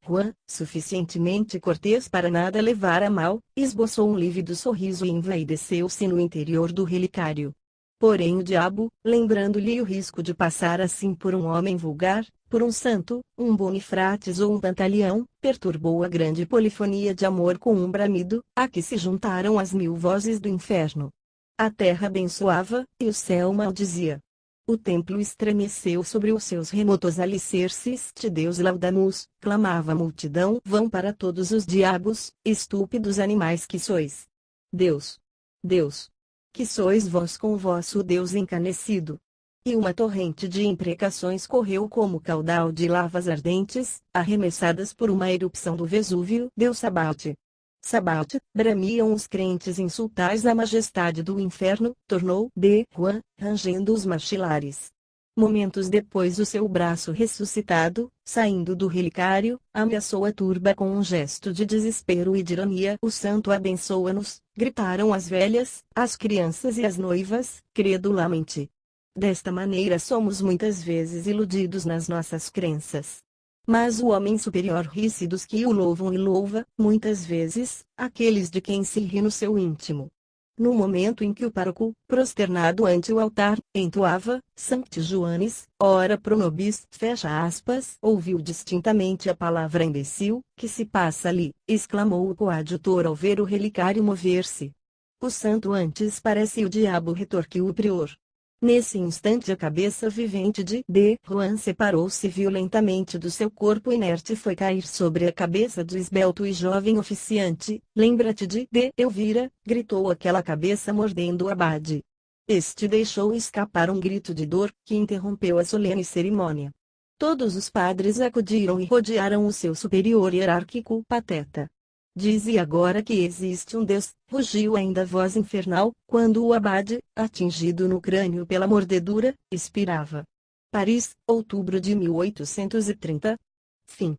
Juan, suficientemente cortês para nada levar a mal, esboçou um lívido sorriso e envaideceu-se no interior do relicário. Porém o diabo, lembrando-lhe o risco de passar assim por um homem vulgar, por um santo, um Bonifrates ou um Pantaleão, perturbou a grande polifonia de amor com um bramido, a que se juntaram as 1000 vozes do inferno. A terra abençoava, e o céu maldizia. O templo estremeceu sobre os seus remotos alicerces. Te Deus laudamus, clamava a multidão. Vão para todos os diabos, estúpidos animais que sois. Deus! Deus! Que sois vós com o vosso Deus encanecido? E uma torrente de imprecações correu como caudal de lavas ardentes, arremessadas por uma erupção do Vesúvio. Deus Sabaoth! Sabaoth, bramiam os crentes insultais a majestade do inferno, tornou de Juan, rangendo os maxilares. Momentos depois o seu braço ressuscitado, saindo do relicário, ameaçou a turba com um gesto de desespero e de ironia. O santo abençoa-nos, gritaram as velhas, as crianças e as noivas, credulamente. Desta maneira somos muitas vezes iludidos nas nossas crenças. Mas o homem superior ri-se dos que o louvam e louva, muitas vezes, aqueles de quem se ri no seu íntimo. No momento em que o pároco, prosternado ante o altar, entoava, Sancti Joannes, ora pro nobis, fecha aspas, ouviu distintamente a palavra imbecil, que se passa ali, exclamou o coadjutor ao ver o relicário mover-se. O santo antes parece o diabo, retorquiu o prior. Nesse instante a cabeça vivente de Juan separou-se violentamente do seu corpo inerte e foi cair sobre a cabeça do esbelto e jovem oficiante. Lembra-te de Elvira, gritou aquela cabeça mordendo o abade. Este deixou escapar um grito de dor, que interrompeu a solene cerimônia. Todos os padres acudiram e rodearam o seu superior hierárquico pateta. Dize agora que existe um Deus, rugiu ainda a voz infernal, quando o abade, atingido no crânio pela mordedura, expirava. Paris, outubro de 1830. Fim.